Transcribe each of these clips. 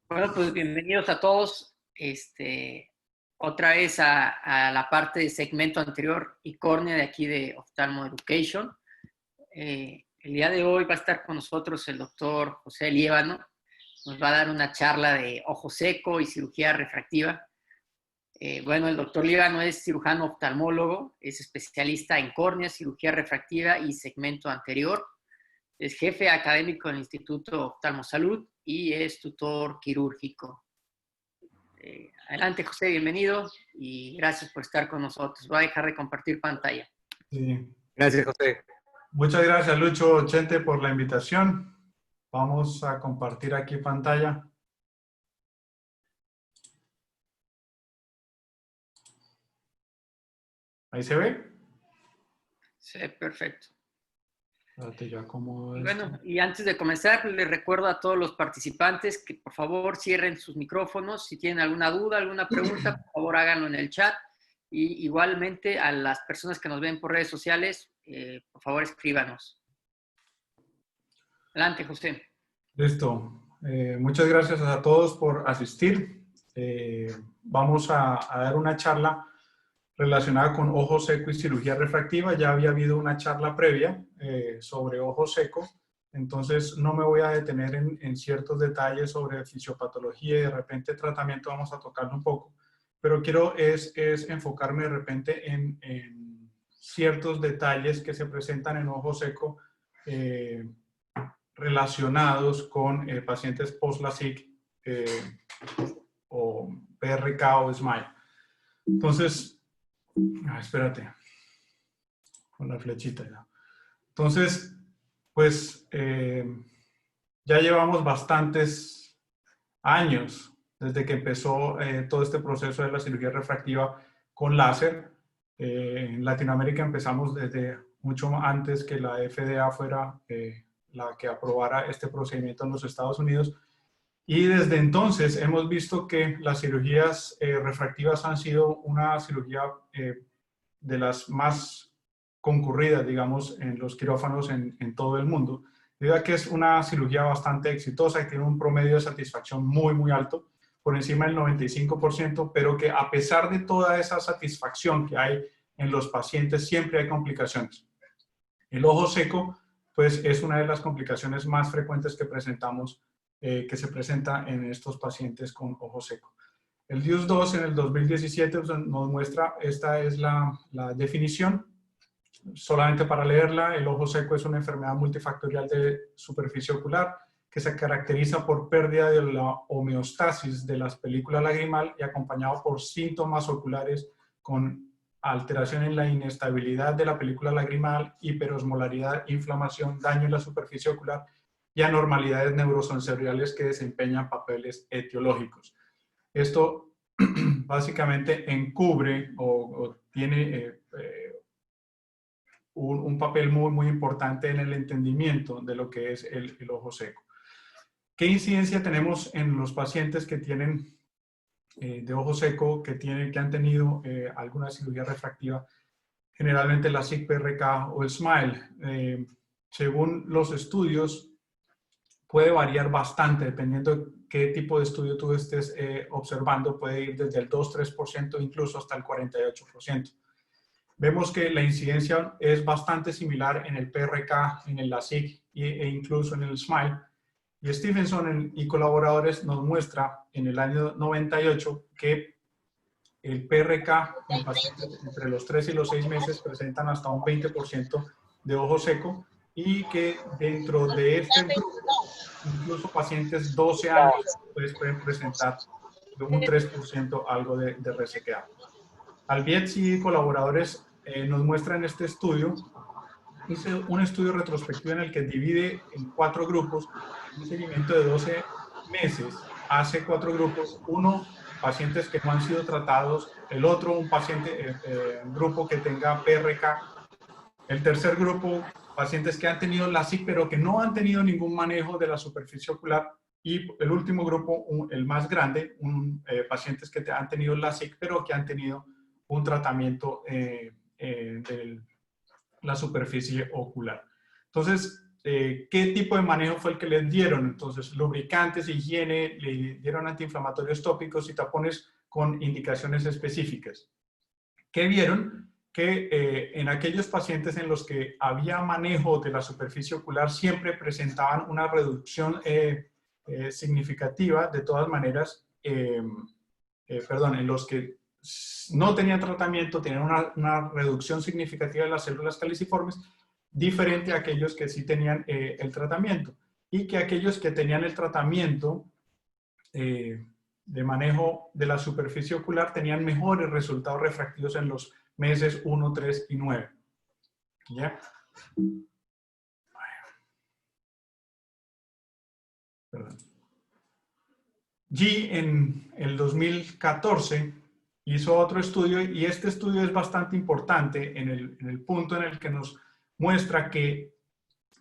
Bueno, pues bienvenidos a todos. Otra vez a la parte de segmento anterior y córnea de aquí de Ophthalmo Education. El día de hoy va a estar con nosotros el doctor José Liébano. Nos va a dar una charla de ojo seco y cirugía refractiva. Bueno, el doctor Liébano es cirujano oftalmólogo, es especialista en córnea, cirugía refractiva y segmento anterior. Es jefe académico del Instituto Oftalmosalud y es tutor quirúrgico. Adelante, José, bienvenido y gracias por estar con nosotros. Voy a dejar de compartir pantalla. Sí. Gracias, José. Muchas gracias, Lucho Chente, por la invitación. Vamos a compartir aquí pantalla. ¿Ahí se ve? Sí, perfecto. Espérate, yo acomodo Y esto. bueno, y antes de comenzar, les recuerdo a todos los participantes que por favor cierren sus micrófonos. Si tienen alguna duda, alguna pregunta, por favor háganlo en el chat. Y igualmente a las personas que nos ven por redes sociales, por favor escríbanos. Adelante, José. Listo. Muchas gracias a todos por asistir. Vamos a dar una charla relacionada con ojo seco y cirugía refractiva. Ya había habido una charla previa sobre ojo seco, entonces no me voy a detener en ciertos detalles sobre fisiopatología y de repente tratamiento, vamos a tocarlo un poco, pero quiero es enfocarme de repente en ciertos detalles que se presentan en ojo seco relacionados con pacientes post-LASIK o PRK o SMILE. Entonces, espérate, con la flechita ya. Entonces, pues ya llevamos bastantes años desde que empezó todo este proceso de la cirugía refractiva con láser. En Latinoamérica empezamos desde mucho antes que la FDA fuera la que aprobara este procedimiento en los Estados Unidos. Y desde entonces hemos visto que las cirugías refractivas han sido una cirugía de las más concurridas, digamos, en los quirófanos en todo el mundo, debido a que es una cirugía bastante exitosa y tiene un promedio de satisfacción muy, muy alto, por encima del 95%, pero que a pesar de toda esa satisfacción que hay en los pacientes, siempre hay complicaciones. El ojo seco, pues, es una de las complicaciones más frecuentes que presentamos, que se presenta en estos pacientes con ojo seco. El DIUS-2 en el 2017 nos muestra, esta es la definición, solamente para leerla. El ojo seco es una enfermedad multifactorial de superficie ocular que se caracteriza por pérdida de la homeostasis de las películas lagrimal y acompañado por síntomas oculares con alteración en la inestabilidad de la película lagrimal, hiperosmolaridad, inflamación, daño en la superficie ocular y anormalidades neurosensoriales que desempeñan papeles etiológicos. Esto básicamente encubre o tiene un papel muy, muy importante en el entendimiento de lo que es el ojo seco. ¿Qué incidencia tenemos en los pacientes que tienen de ojo seco, que han tenido alguna cirugía refractiva? Generalmente la LASIK, PRK o el SMILE. Según los estudios, puede variar bastante, dependiendo de qué tipo de estudio tú estés observando, puede ir desde el 2-3%, incluso hasta el 48%. Vemos que la incidencia es bastante similar en el PRK, en el LASIK e incluso en el SMILE. Y Stevenson y colaboradores nos muestra en el año 98 que el PRK en pacientes entre los 3 y los 6 meses presentan hasta un 20% de ojo seco y que dentro de este grupo, incluso pacientes 12 años pues, pueden presentar de un 3% algo de resequedad. Albietz y colaboradores nos muestran este estudio. Hice un estudio retrospectivo en el que divide en 4 grupos, un seguimiento de 12 meses, hace 4 grupos, uno pacientes que no han sido tratados, el otro un paciente, un grupo que tenga PRK, el tercer grupo pacientes que han tenido LASIK pero que no han tenido ningún manejo de la superficie ocular, y el último grupo, el más grande, pacientes que han tenido LASIK pero que han tenido un tratamiento de la superficie ocular. Entonces, qué tipo de manejo fue el que les dieron. Entonces, lubricantes, higiene, le dieron antiinflamatorios tópicos y tapones con indicaciones específicas. ¿Qué vieron? Que en aquellos pacientes en los que había manejo de la superficie ocular siempre presentaban una reducción significativa, de todas maneras, en los que no tenían tratamiento, tenían una reducción significativa de las células caliciformes, diferente a aquellos que sí tenían el tratamiento. Y que aquellos que tenían el tratamiento de manejo de la superficie ocular tenían mejores resultados refractivos en los meses 1, 3 y 9. ¿Ya? Perdón. G en el 2014 hizo otro estudio y este estudio es bastante importante en el punto en el que nos muestra que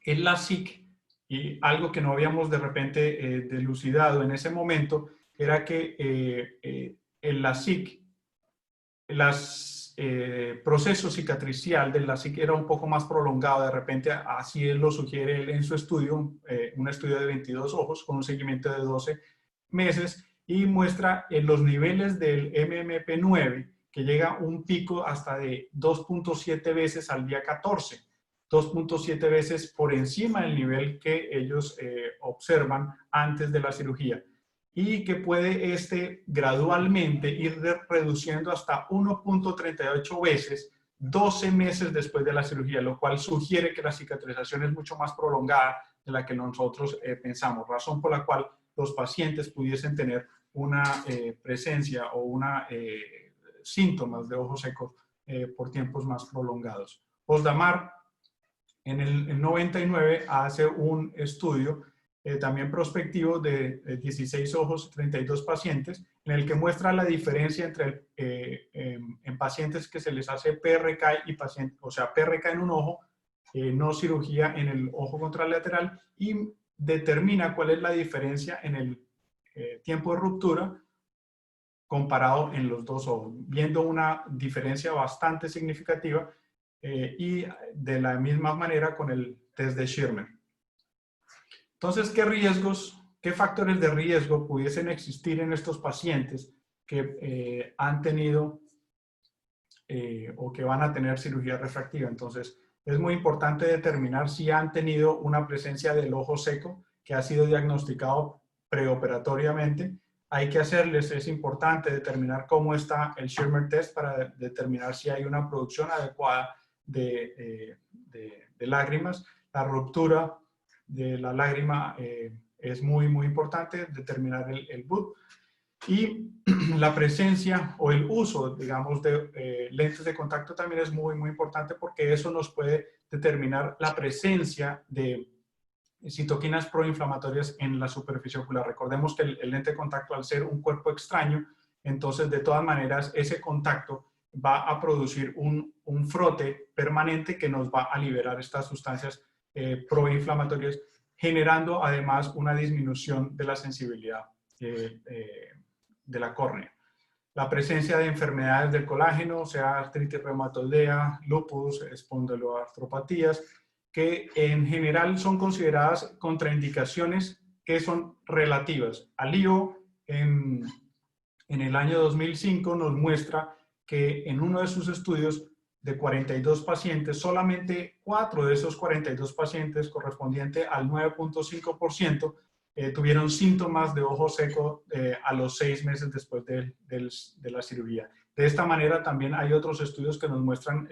el LASIK, y algo que no habíamos de repente dilucidado en ese momento, era que el LASIK, los proceso cicatricial del LASIK era un poco más prolongado, de repente así él lo sugiere él en su estudio, un estudio de 22 ojos con un seguimiento de 12 meses y muestra los niveles del MMP9 que llega a un pico hasta de 2.7 veces al día 14, 2.7 veces por encima del nivel que ellos observan antes de la cirugía y que puede gradualmente ir reduciendo hasta 1.38 veces 12 meses después de la cirugía, lo cual sugiere que la cicatrización es mucho más prolongada de la que nosotros pensamos, razón por la cual los pacientes pudiesen tener una presencia o una síntomas de ojo seco por tiempos más prolongados. Osdamar, en el 99, hace un estudio también prospectivo de 16 ojos, 32 pacientes, en el que muestra la diferencia entre en pacientes que se les hace PRK y pacientes, o sea, PRK en un ojo, no cirugía en el ojo contralateral, y determina cuál es la diferencia en el tiempo de ruptura comparado en los dos ojos, viendo una diferencia bastante significativa y de la misma manera con el test de Schirmer. Entonces, ¿qué riesgos, qué factores de riesgo pudiesen existir en estos pacientes que han tenido o que van a tener cirugía refractiva? Entonces, es muy importante determinar si han tenido una presencia del ojo seco que ha sido diagnosticado preoperatoriamente. Hay que hacerles, es importante determinar cómo está el Schirmer test para determinar si hay una producción adecuada de lágrimas. La ruptura de la lágrima es muy, muy importante, determinar el BUD. Y la presencia o el uso, digamos, de lentes de contacto también es muy, muy importante porque eso nos puede determinar la presencia de citoquinas proinflamatorias en la superficie ocular. Recordemos que el lente de contacto, al ser un cuerpo extraño, entonces de todas maneras ese contacto va a producir un frote permanente que nos va a liberar estas sustancias proinflamatorias, generando además una disminución de la sensibilidad de la córnea. La presencia de enfermedades del colágeno, sea artritis reumatoidea, lupus, espondiloartropatías, que en general son consideradas contraindicaciones que son relativas. Alío en el año 2005 nos muestra que en uno de sus estudios de 42 pacientes, solamente 4 de esos 42 pacientes, correspondiente al 9.5%, tuvieron síntomas de ojo seco a los 6 meses después de la cirugía. De esta manera también hay otros estudios que nos muestran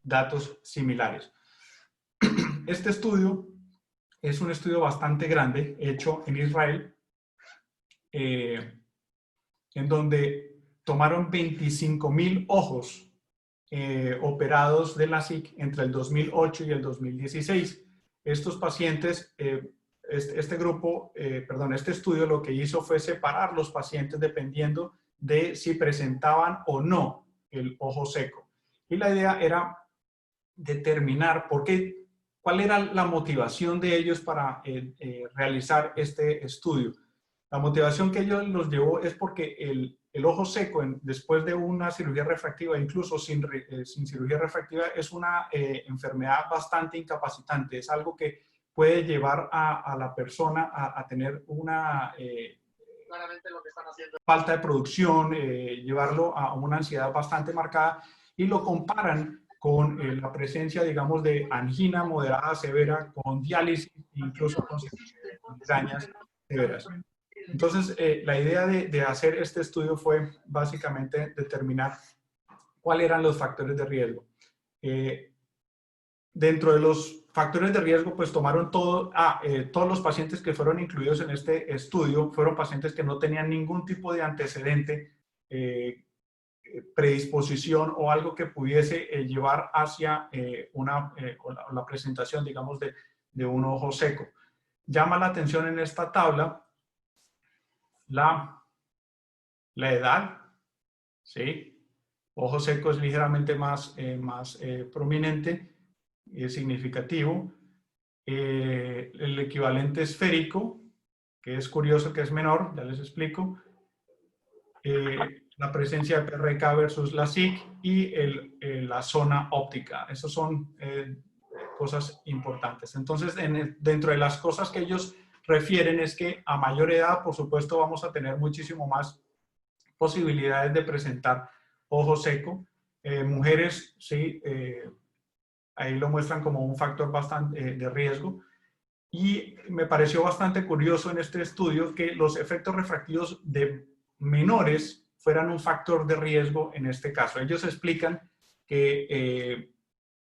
datos similares. Este estudio es un estudio bastante grande, hecho en Israel, en donde tomaron 25,000 ojos operados de LASIK entre el 2008 y el 2016. Estos pacientes, este estudio lo que hizo fue separar los pacientes dependiendo de si presentaban o no el ojo seco. Y la idea era determinar cuál era la motivación de ellos para realizar este estudio. La motivación que ellos los llevó es porque el el ojo seco después de una cirugía refractiva, incluso sin cirugía refractiva, es una enfermedad bastante incapacitante. Es algo que puede llevar a la persona a tener una claramente lo que están haciendo, falta de producción, llevarlo a una ansiedad bastante marcada, y lo comparan con la presencia, digamos, de angina moderada severa, con diálisis, incluso con migrañas severas. Entonces, la idea de hacer este estudio fue básicamente determinar cuáles eran los factores de riesgo. Dentro de los factores de riesgo, pues tomaron todos los pacientes que fueron incluidos en este estudio fueron pacientes que no tenían ningún tipo de antecedente, predisposición o algo que pudiese llevar hacia la presentación, digamos, de un ojo seco. Llama la atención en esta tabla la edad, ¿sí? Ojo seco es ligeramente más prominente, es significativo. El equivalente esférico, que es curioso que es menor, ya les explico. La presencia de PRK versus la SIC y la zona óptica. Esas son cosas importantes. Entonces, dentro de las cosas que ellos refieren es que a mayor edad, por supuesto, vamos a tener muchísimo más posibilidades de presentar ojo seco. Mujeres, sí, ahí lo muestran como un factor bastante de riesgo. Y me pareció bastante curioso en este estudio que los efectos refractivos de menores fueran un factor de riesgo en este caso. Ellos explican que,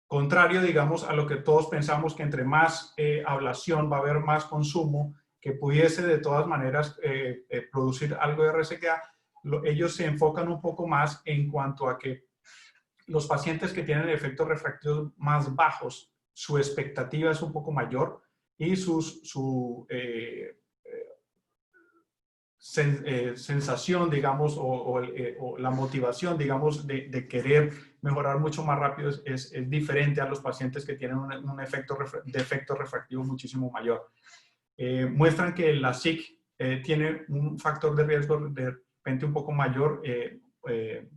contrario, digamos, a lo que todos pensamos, que entre más ablación va a haber más consumo, que pudiese de todas maneras producir algo de resequedad, ellos se enfocan un poco más en cuanto a que los pacientes que tienen efectos refractivos más bajos, su expectativa es un poco mayor y su sensación, digamos, o la motivación, digamos, de querer mejorar mucho más rápido es diferente a los pacientes que tienen un efecto refractivo muchísimo mayor. Muestran que la SIC tiene un factor de riesgo de repente un poco mayor que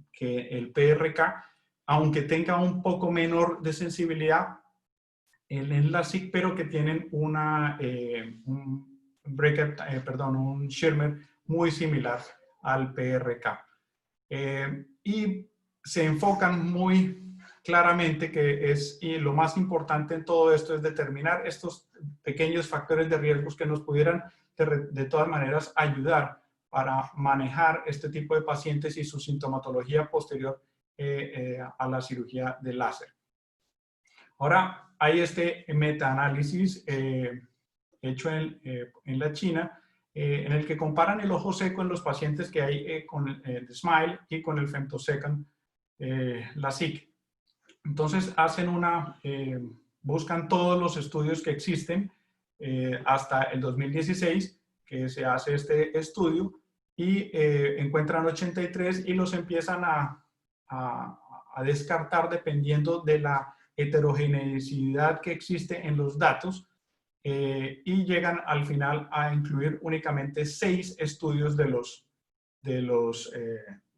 el PRK, aunque tenga un poco menor de sensibilidad en la SIC, pero que tienen un Schirmer muy similar al PRK. Y se enfocan muy claramente y lo más importante en todo esto es determinar estos pequeños factores de riesgos que nos pudieran de todas maneras ayudar para manejar este tipo de pacientes y su sintomatología posterior a la cirugía de láser. Ahora, hay este metaanálisis hecho en la China, en el que comparan el ojo seco en los pacientes que hay con el SMILE y con el femtosecond, la SIC. Entonces, buscan todos los estudios que existen hasta el 2016, que se hace este estudio, y encuentran 83 y los empiezan a descartar dependiendo de la heterogeneidad que existe en los datos, y llegan al final a incluir únicamente 6 estudios de los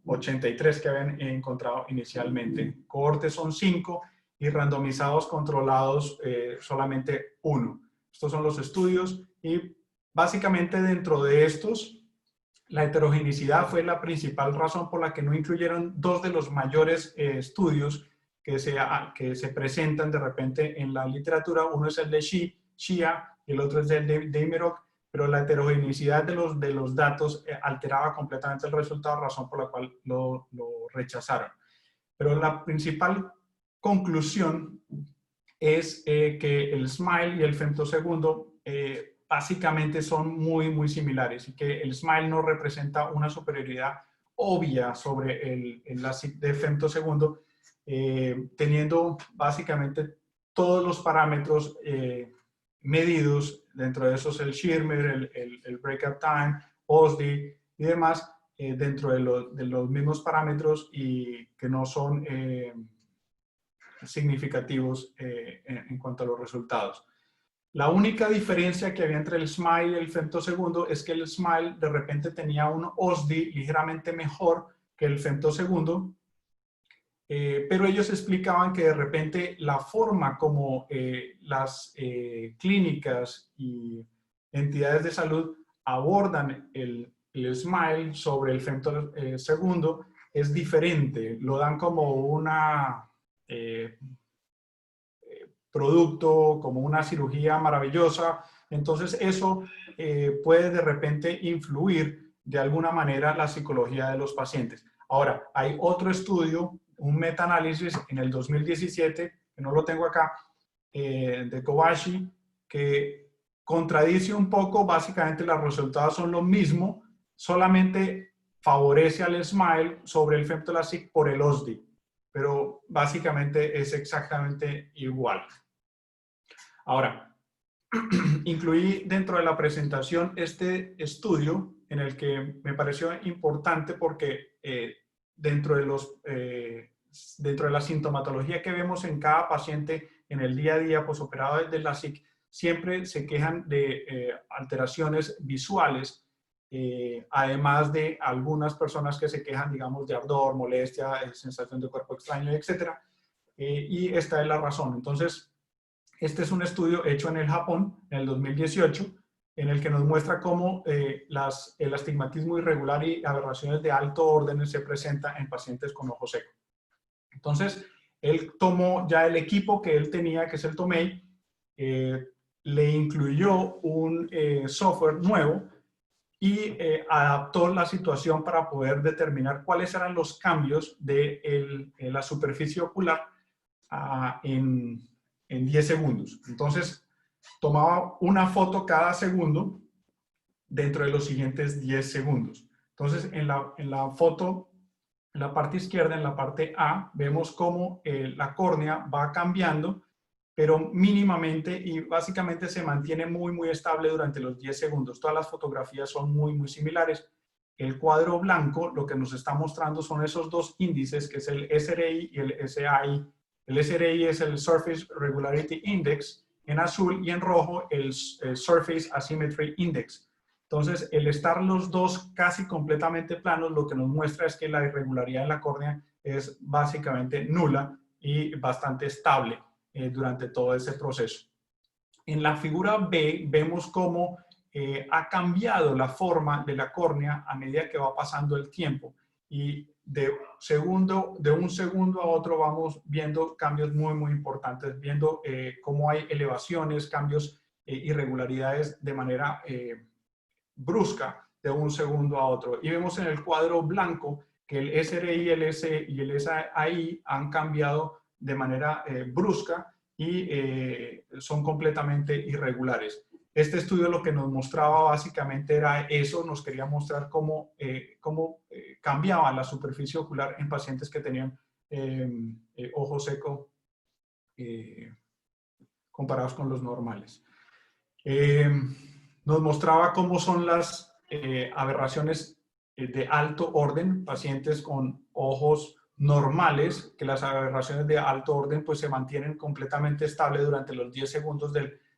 83 que habían encontrado inicialmente. Cohortes son 5 y randomizados controlados solamente 1. Estos son los estudios y básicamente dentro de estos la heterogeneidad fue la principal razón por la que no incluyeron 2 de los mayores estudios que se presentan de repente en la literatura. Uno es el de Xia y el otro es el de Imerok, pero la heterogeneidad de los datos alteraba completamente el resultado, razón por la cual lo rechazaron. Pero la principal conclusión es que el SMILE y el femtosegundo básicamente son muy, muy similares y que el SMILE no representa una superioridad obvia sobre la SIC de femtosegundo, teniendo básicamente todos los parámetros medidos, dentro de esos el Schirmer, el breakout time, OSDI y demás, dentro de los mismos parámetros y que no son significativos en cuanto a los resultados. La única diferencia que había entre el SMILE y el femtosegundo es que el SMILE de repente tenía un OSDI ligeramente mejor que el femtosegundo, pero ellos explicaban que de repente la forma como las clínicas y entidades de salud abordan el SMILE sobre el femtosegundo es diferente. Lo dan como una producto, como una cirugía maravillosa. Entonces eso puede de repente influir de alguna manera la psicología de los pacientes. Ahora, hay otro estudio, un metaanálisis en el 2017, que no lo tengo acá, de Kobashi, que contradice un poco. Básicamente los resultados son lo mismo, solamente favorece al SMILE sobre el femtolasic por el OSDI, pero básicamente es exactamente igual. Ahora, incluí dentro de la presentación este estudio en el que me pareció importante porque dentro de la sintomatología que vemos en cada paciente en el día a día posoperado desde la SIC, siempre se quejan de alteraciones visuales, además de algunas personas que se quejan, digamos, de ardor, molestia, sensación de cuerpo extraño, etc. Y esta es la razón. Entonces, este es un estudio hecho en el Japón, en el 2018, en el que nos muestra cómo el astigmatismo irregular y aberraciones de alto orden se presenta en pacientes con ojo seco. Entonces, él tomó ya el equipo que él tenía, que es el Tomei, le incluyó un software nuevo y adaptó la situación para poder determinar cuáles eran los cambios de la superficie ocular en 10 segundos. Entonces, tomaba una foto cada segundo dentro de los siguientes 10 segundos. Entonces, en la foto, en la parte izquierda, en la parte A, vemos cómo la córnea va cambiando, pero mínimamente, y básicamente se mantiene muy, muy estable durante los 10 segundos. Todas las fotografías son muy, muy similares. El cuadro blanco lo que nos está mostrando son esos dos índices, que es el SRI y el SAI. El SRI es el Surface Regularity Index en azul y en rojo el Surface Asymmetry Index. Entonces, el estar los dos casi completamente planos lo que nos muestra es que la irregularidad en la córnea es básicamente nula y bastante estable durante todo ese proceso. En la figura B vemos cómo ha cambiado la forma de la córnea a medida que va pasando el tiempo, y de un segundo a otro vamos viendo cambios muy, muy importantes, viendo cómo hay elevaciones, cambios, irregularidades de manera brusca de un segundo a otro. Y vemos en el cuadro blanco que el SRI, el S y el SAI han cambiado de manera brusca y son completamente irregulares. Este estudio lo que nos mostraba básicamente era eso, nos quería mostrar cómo cambiaba la superficie ocular en pacientes que tenían ojo seco comparados con los normales. Nos mostraba cómo son las aberraciones de alto orden, pacientes con ojos normales, que las aberraciones de alto orden pues se mantienen completamente estables durante los 10 segundos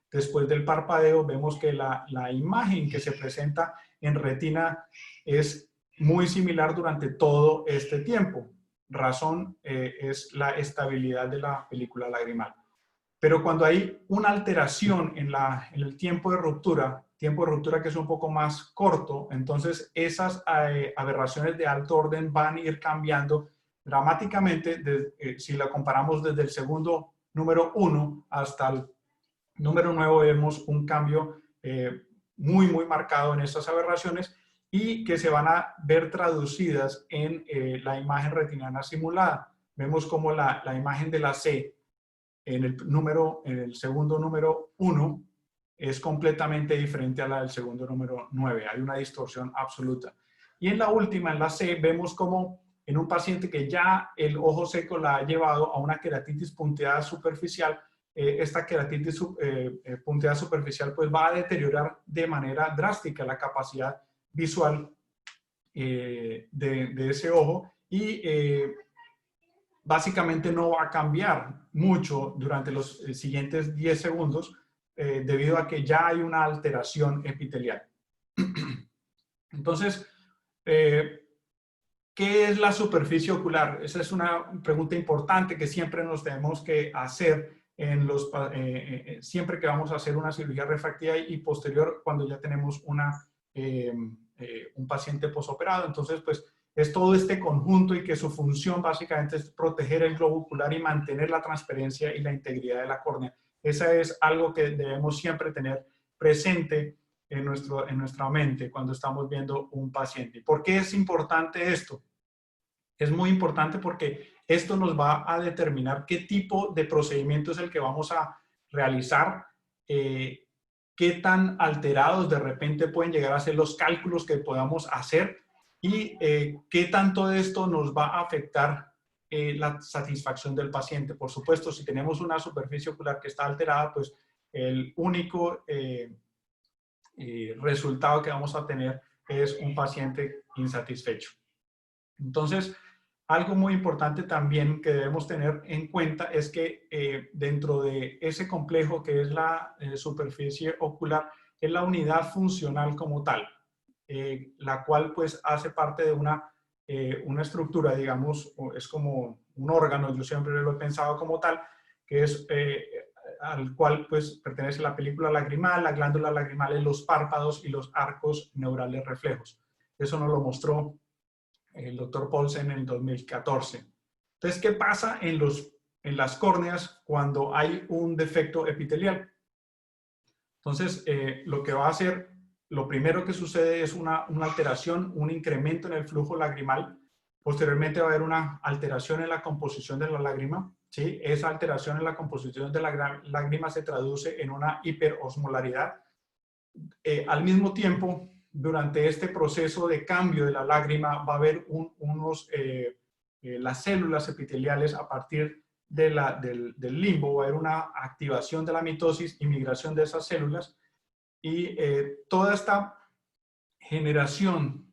después del parpadeo. Vemos que la imagen que se presenta en retina es muy similar durante todo este tiempo. Razón es la estabilidad de la película lagrimal. Pero cuando hay una alteración en el tiempo de ruptura que es un poco más corto, entonces esas aberraciones de alto orden van a ir cambiando dramáticamente si la comparamos desde el segundo número 1 hasta el número 9, vemos un cambio muy, muy marcado en estas aberraciones y que se van a ver traducidas en la imagen retiniana simulada. Vemos como la imagen de la C en el segundo número 1 es completamente diferente a la del segundo número 9. Hay una distorsión absoluta. Y en la última, en la C, vemos como en un paciente que ya el ojo seco la ha llevado a una queratitis punteada superficial, esta queratitis punteada superficial pues va a deteriorar de manera drástica la capacidad visual de ese ojo y básicamente no va a cambiar mucho durante los siguientes 10 segundos, debido a que ya hay una alteración epitelial. Entonces, ¿qué es la superficie ocular? Esa es una pregunta importante que siempre nos tenemos que hacer siempre que vamos a hacer una cirugía refractiva y posterior cuando ya tenemos un paciente posoperado. Entonces, pues es todo este conjunto y que su función básicamente es proteger el globo ocular y mantener la transparencia y la integridad de la córnea. Esa es algo que debemos siempre tener presente en nuestra mente cuando estamos viendo un paciente. ¿Por qué es importante esto? Es muy importante porque esto nos va a determinar qué tipo de procedimiento es el que vamos a realizar, qué tan alterados de repente pueden llegar a ser los cálculos que podamos hacer y qué tanto de esto nos va a afectar la satisfacción del paciente. Por supuesto, si tenemos una superficie ocular que está alterada, pues el único resultado que vamos a tener es un paciente insatisfecho. Entonces, algo muy importante también que debemos tener en cuenta es que dentro de ese complejo que es la superficie ocular, es la unidad funcional como tal, la cual pues hace parte de una estructura, digamos, es como un órgano, yo siempre lo he pensado como tal, que es al cual pues pertenece la película lagrimal, la glándula lagrimal, los párpados y los arcos neurales reflejos. Eso nos lo mostró el doctor Paulsen en el 2014. Entonces, ¿qué pasa en las córneas cuando hay un defecto epitelial? Entonces, lo que va a hacer, lo primero que sucede es una alteración, un incremento en el flujo lagrimal. Posteriormente va a haber una alteración en la composición de la lágrima. ¿Sí? Esa alteración en la composición de la lágrima se traduce en una hiperosmolaridad. Al mismo tiempo, durante este proceso de cambio de la lágrima va a haber las células epiteliales a partir del limbo, va a haber una activación de la mitosis y migración de esas células y toda esta generación,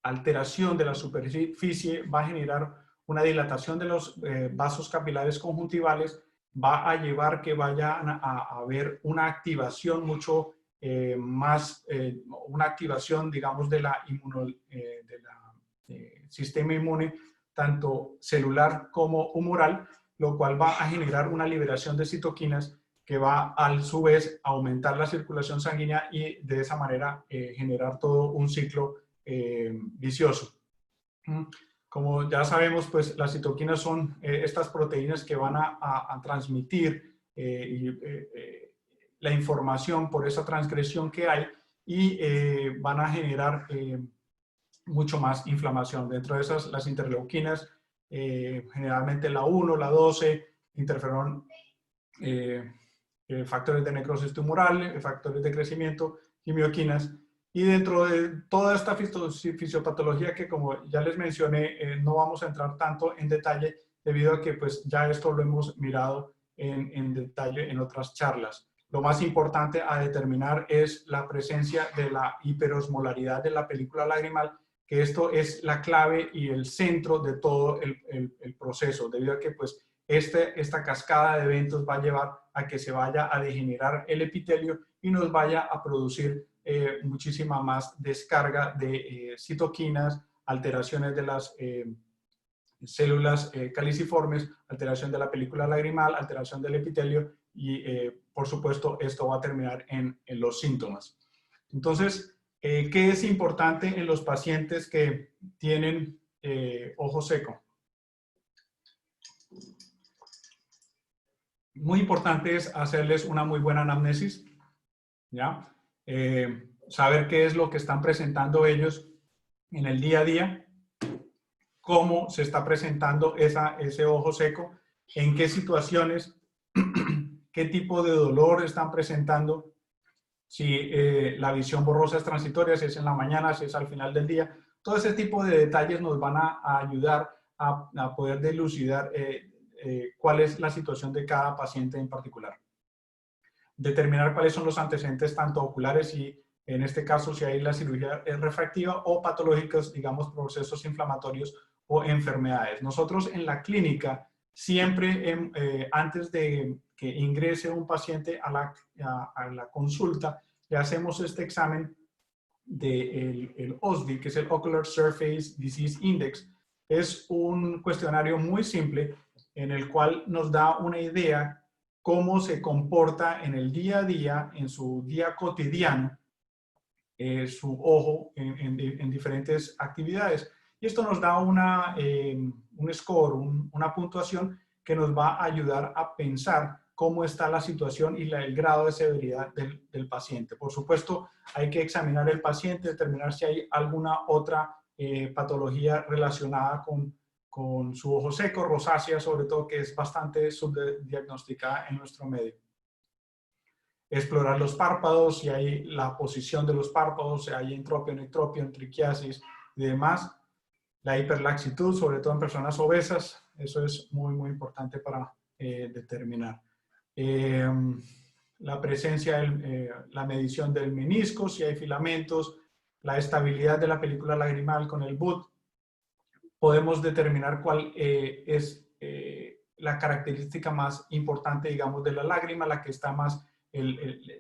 alteración de la superficie va a generar una dilatación de los vasos capilares conjuntivales, va a llevar que vayan a haber una activación mucho una activación, digamos, del sistema inmune, tanto celular como humoral, lo cual va a generar una liberación de citoquinas que va a su vez a aumentar la circulación sanguínea y de esa manera generar todo un ciclo vicioso. Como ya sabemos, pues las citoquinas son estas proteínas que van a transmitir la información por esa transgresión que hay y van a generar mucho más inflamación. Dentro de esas, las interleuquinas, generalmente la 1, la 12, interferón, factores de necrosis tumoral, factores de crecimiento, quimioquinas. Y dentro de toda esta fisiopatología que, como ya les mencioné, no vamos a entrar tanto en detalle debido a que pues ya esto lo hemos mirado en detalle en otras charlas. Lo más importante a determinar es la presencia de la hiperosmolaridad de la película lagrimal, que esto es la clave y el centro de todo el proceso, debido a que pues esta cascada de eventos va a llevar a que se vaya a degenerar el epitelio y nos vaya a producir muchísima más descarga de citoquinas, alteraciones de las células caliciformes, alteración de la película lagrimal, alteración del epitelio y, por supuesto, esto va a terminar en los síntomas. Entonces, ¿qué es importante en los pacientes que tienen ojo seco? Muy importante es hacerles una muy buena anamnesis, ¿ya? Saber qué es lo que están presentando ellos en el día a día, cómo se está presentando ese ojo seco, en qué situaciones, qué tipo de dolor están presentando, si la visión borrosa es transitoria, si es en la mañana, si es al final del día. Todo ese tipo de detalles nos van a ayudar a poder dilucidar cuál es la situación de cada paciente en particular. Determinar cuáles son los antecedentes tanto oculares y en este caso si hay la cirugía refractiva o patológicos, digamos, procesos inflamatorios o enfermedades. Nosotros en la clínica siempre antes de que ingrese un paciente a la consulta, le hacemos este examen del OSDI, que es el Ocular Surface Disease Index. Es un cuestionario muy simple en el cual nos da una idea cómo se comporta en el día a día, en su día cotidiano, su ojo en diferentes actividades. Y esto nos da un score, una puntuación que nos va a ayudar a pensar cómo está la situación y el grado de severidad del paciente. Por supuesto, hay que examinar el paciente, determinar si hay alguna otra patología relacionada con su ojo seco, rosácea, sobre todo, que es bastante subdiagnosticada en nuestro medio. Explorar los párpados, si hay la posición de los párpados, si hay entropio, enectropio, entriquiasis y demás. La hiperlaxitud, sobre todo en personas obesas, eso es muy, muy importante para determinar. La presencia, la medición del menisco, si hay filamentos, la estabilidad de la película lagrimal con el BUT. Podemos determinar cuál es la característica más importante, digamos, de la lágrima, la que está más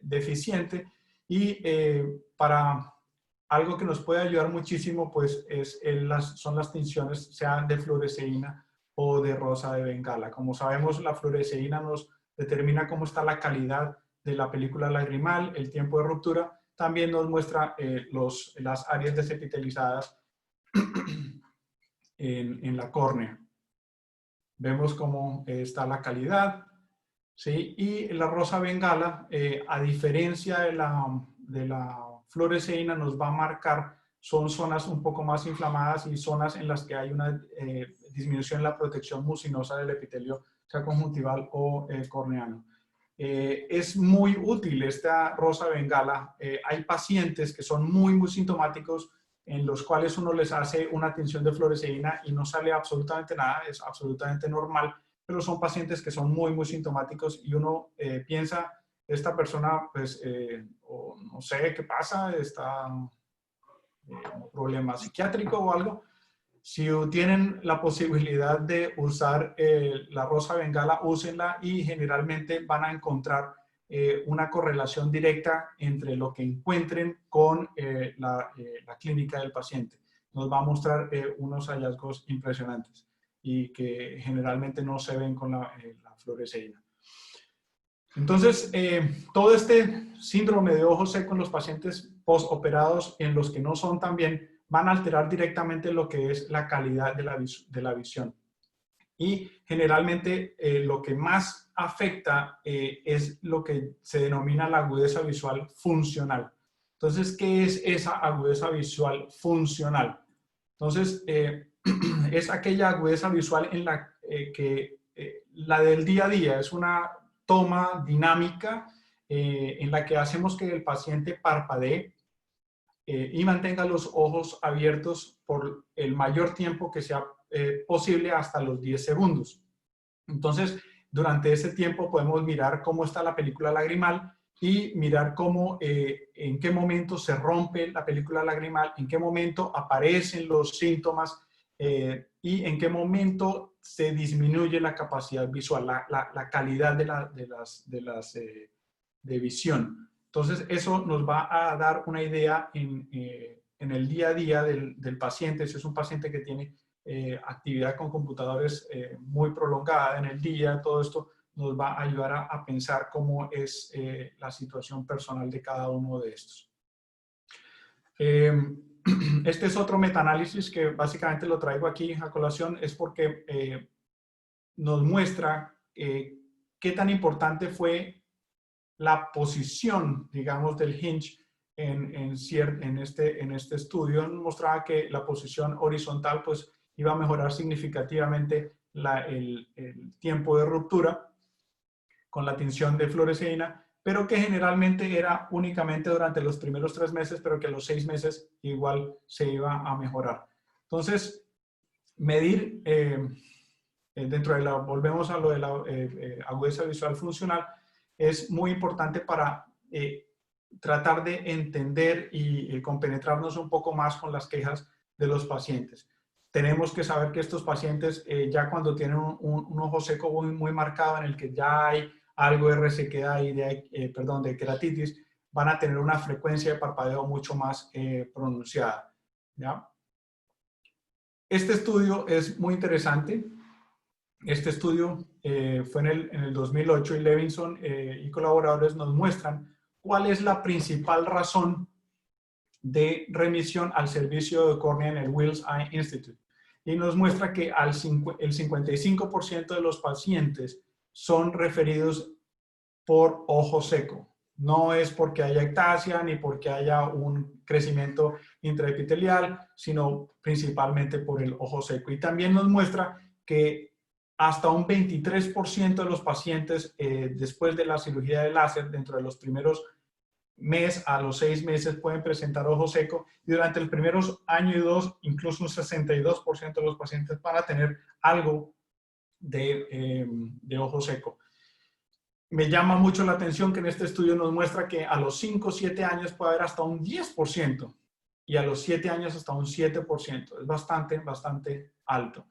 deficiente. Y para algo que nos puede ayudar muchísimo, pues son las tinciones, sean de fluoresceína o de rosa de Bengala. Como sabemos, la fluoresceína nos determina cómo está la calidad de la película lagrimal, el tiempo de ruptura. También nos muestra las áreas desepitelizadas en la córnea. Vemos cómo está la calidad, ¿sí? Y la rosa bengala, a diferencia de la fluoresceína, nos va a marcar, son zonas un poco más inflamadas y zonas en las que hay una disminución en la protección mucinosa del epitelio, sea conjuntival o corneano. Es muy útil esta rosa bengala. Hay pacientes que son muy, muy sintomáticos, en los cuales uno les hace una tinción de fluoresceína y no sale absolutamente nada, es absolutamente normal, pero son pacientes que son muy, muy sintomáticos y uno piensa, esta persona, pues, no sé qué pasa, está un problema psiquiátrico o algo. Si tienen la posibilidad de usar la rosa bengala, úsenla y generalmente van a encontrar una correlación directa entre lo que encuentren con la clínica del paciente. Nos va a mostrar unos hallazgos impresionantes y que generalmente no se ven con la fluoresceína. Entonces, todo este síndrome de ojo seco en los pacientes postoperados, en los que no son tan bien, van a alterar directamente lo que es la calidad de la visión. Y generalmente lo que más afecta es lo que se denomina la agudeza visual funcional. Entonces, ¿qué es esa agudeza visual funcional? Entonces, es aquella agudeza visual en la que la del día a día es una toma dinámica en la que hacemos que el paciente parpadee y mantenga los ojos abiertos por el mayor tiempo que sea posible, hasta los 10 segundos. Entonces, durante ese tiempo podemos mirar cómo está la película lagrimal y mirar cómo, en qué momento se rompe la película lagrimal, en qué momento aparecen los síntomas y en qué momento se disminuye la capacidad visual, la calidad de visión. Entonces, eso nos va a dar una idea en el día a día del paciente. Si es un paciente que tiene actividad con computadores muy prolongada en el día, todo esto nos va a ayudar a pensar cómo es la situación personal de cada uno de estos. Este es otro metaanálisis que básicamente lo traigo aquí a colación, es porque nos muestra qué tan importante fue la posición, digamos, del hinge en este estudio. Nos mostraba que la posición horizontal pues iba a mejorar significativamente el tiempo de ruptura con la tinción de fluoresceína, pero que generalmente era únicamente durante los primeros 3 meses, pero que a los 6 meses igual se iba a mejorar. Entonces, medir volvemos a lo de la agudeza visual funcional, es muy importante para tratar de entender y compenetrarnos un poco más con las quejas de los pacientes. tenemos que saber que estos pacientes ya cuando tienen un ojo seco muy marcado en el que ya hay algo de resequedad y de queratitis, van a tener una frecuencia de parpadeo mucho más pronunciada, ¿ya? Este estudio es muy interesante. Este estudio fue en el 2008 y Levinson y colaboradores nos muestran cuál es la principal razón de remisión al servicio de córnea en el Wills Eye Institute. Y nos muestra que el 55% de los pacientes son referidos por ojo seco. No es porque haya ectasia ni porque haya un crecimiento intraepitelial, sino principalmente por el ojo seco. Y también nos muestra que hasta un 23% de los pacientes después de la cirugía de láser, dentro de los primeros mes a los 6 meses pueden presentar ojo seco y durante el primeros año y 2, incluso un 62% de los pacientes van a tener algo de ojo seco. Me llama mucho la atención que en este estudio nos muestra que a los 5 o 7 años puede haber hasta un 10% y a los 7 años hasta un 7%. Es bastante alto.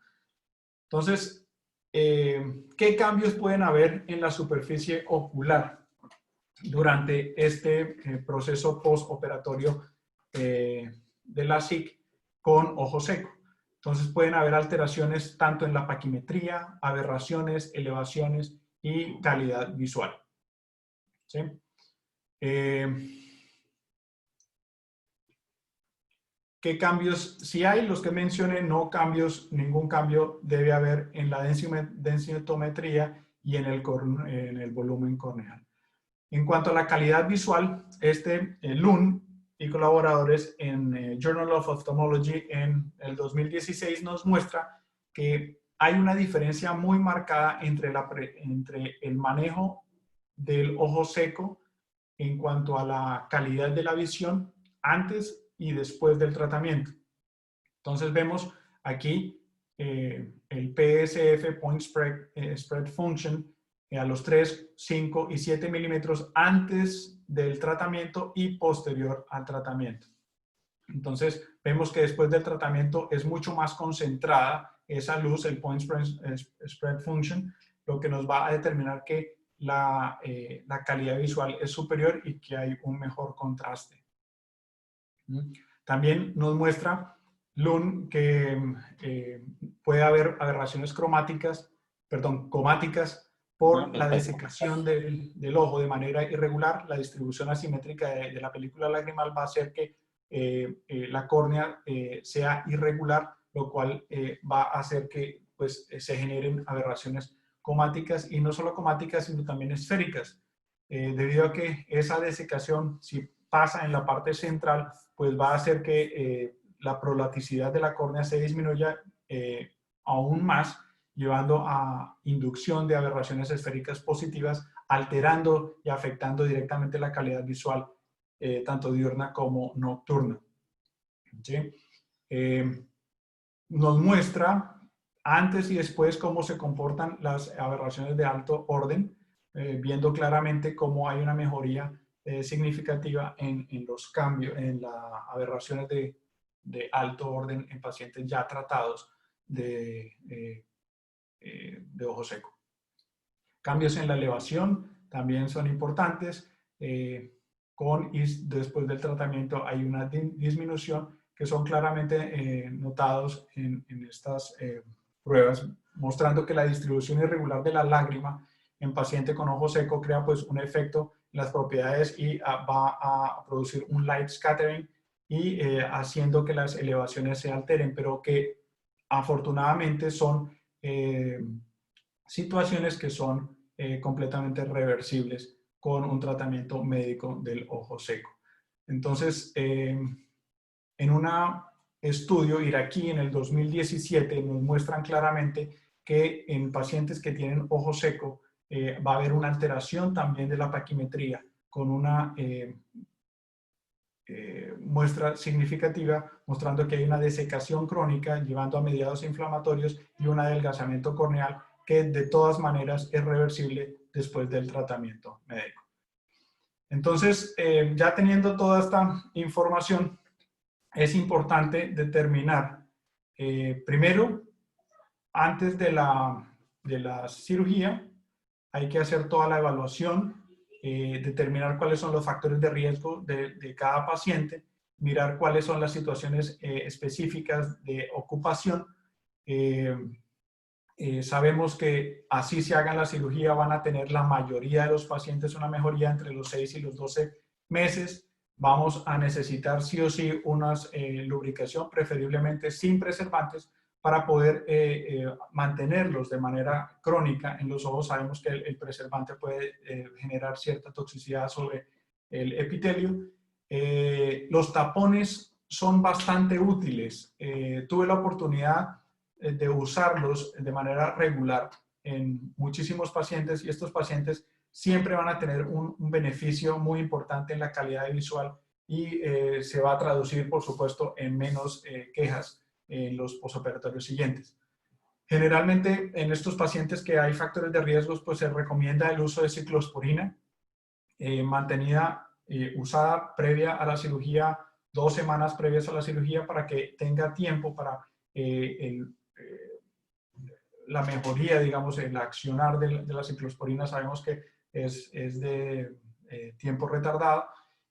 Entonces, ¿qué cambios pueden haber en la superficie ocular durante este proceso postoperatorio de la SIC con ojo seco? Entonces pueden haber alteraciones tanto en la paquimetría, aberraciones, elevaciones y calidad visual. ¿Sí? ¿Qué cambios? Si hay los que mencioné, no cambios, ningún cambio debe haber en la densitometría y en el volumen corneal. En cuanto a la calidad visual, Lund y colaboradores en Journal of Ophthalmology en el 2016 nos muestra que hay una diferencia muy marcada entre el manejo del ojo seco en cuanto a la calidad de la visión antes y después del tratamiento. Entonces vemos aquí el PSF, Point Spread Function, a los 3, 5 y 7 milímetros antes del tratamiento y posterior al tratamiento. Entonces, vemos que después del tratamiento es mucho más concentrada esa luz, el Point Spread Function, lo que nos va a determinar que la calidad visual es superior y que hay un mejor contraste. También nos muestra Lund que puede haber aberraciones cromáticas por la desecación del ojo de manera irregular. La distribución asimétrica de la película lagrimal va a hacer que la córnea sea irregular, lo cual va a hacer que pues, se generen aberraciones cromáticas, y no solo cromáticas, sino también esféricas. Debido a que esa desecación, si pasa en la parte central, pues va a hacer que la prolaticidad de la córnea se disminuya aún más, llevando a inducción de aberraciones esféricas positivas, alterando y afectando directamente la calidad visual, tanto diurna como nocturna. ¿Sí? Nos muestra antes y después cómo se comportan las aberraciones de alto orden, viendo claramente cómo hay una mejoría significativa en los cambios, en las aberraciones de alto orden en pacientes ya tratados de ojo seco. Cambios en la elevación también son importantes. Con y después del tratamiento hay una disminución que son claramente notados en estas pruebas, mostrando que la distribución irregular de la lágrima en paciente con ojo seco crea pues un efecto en las propiedades y va a producir un light scattering y haciendo que las elevaciones se alteren, pero que afortunadamente son situaciones que son completamente reversibles con un tratamiento médico del ojo seco. Entonces, en un estudio iraquí en el 2017 nos muestran claramente que en pacientes que tienen ojo seco va a haber una alteración también de la paquimetría con una muestra significativa, mostrando que hay una desecación crónica llevando a mediados inflamatorios y un adelgazamiento corneal que de todas maneras es reversible después del tratamiento médico. Entonces, ya teniendo toda esta información, es importante determinar Primero, antes de la cirugía, hay que hacer toda la evaluación, determinar cuáles son los factores de riesgo de cada paciente, mirar cuáles son las situaciones específicas de ocupación. Sabemos que así se hagan la cirugía van a tener la mayoría de los pacientes una mejoría entre los 6 y los 12 meses. Vamos a necesitar sí o sí una lubricación, preferiblemente sin preservantes, para poder mantenerlos de manera crónica en los ojos. Sabemos que el preservante puede generar cierta toxicidad sobre el epitelio. Los tapones son bastante útiles. Tuve la oportunidad de usarlos de manera regular en muchísimos pacientes y estos pacientes siempre van a tener un beneficio muy importante en la calidad visual y se va a traducir, por supuesto, en menos quejas en los posoperatorios siguientes. Generalmente, en estos pacientes que hay factores de riesgo, pues se recomienda el uso de ciclosporina mantenida, usada previa a la cirugía, 2 semanas previas a la cirugía, para que tenga tiempo para la mejoría, digamos, el accionar de la ciclosporina. Sabemos que es de tiempo retardado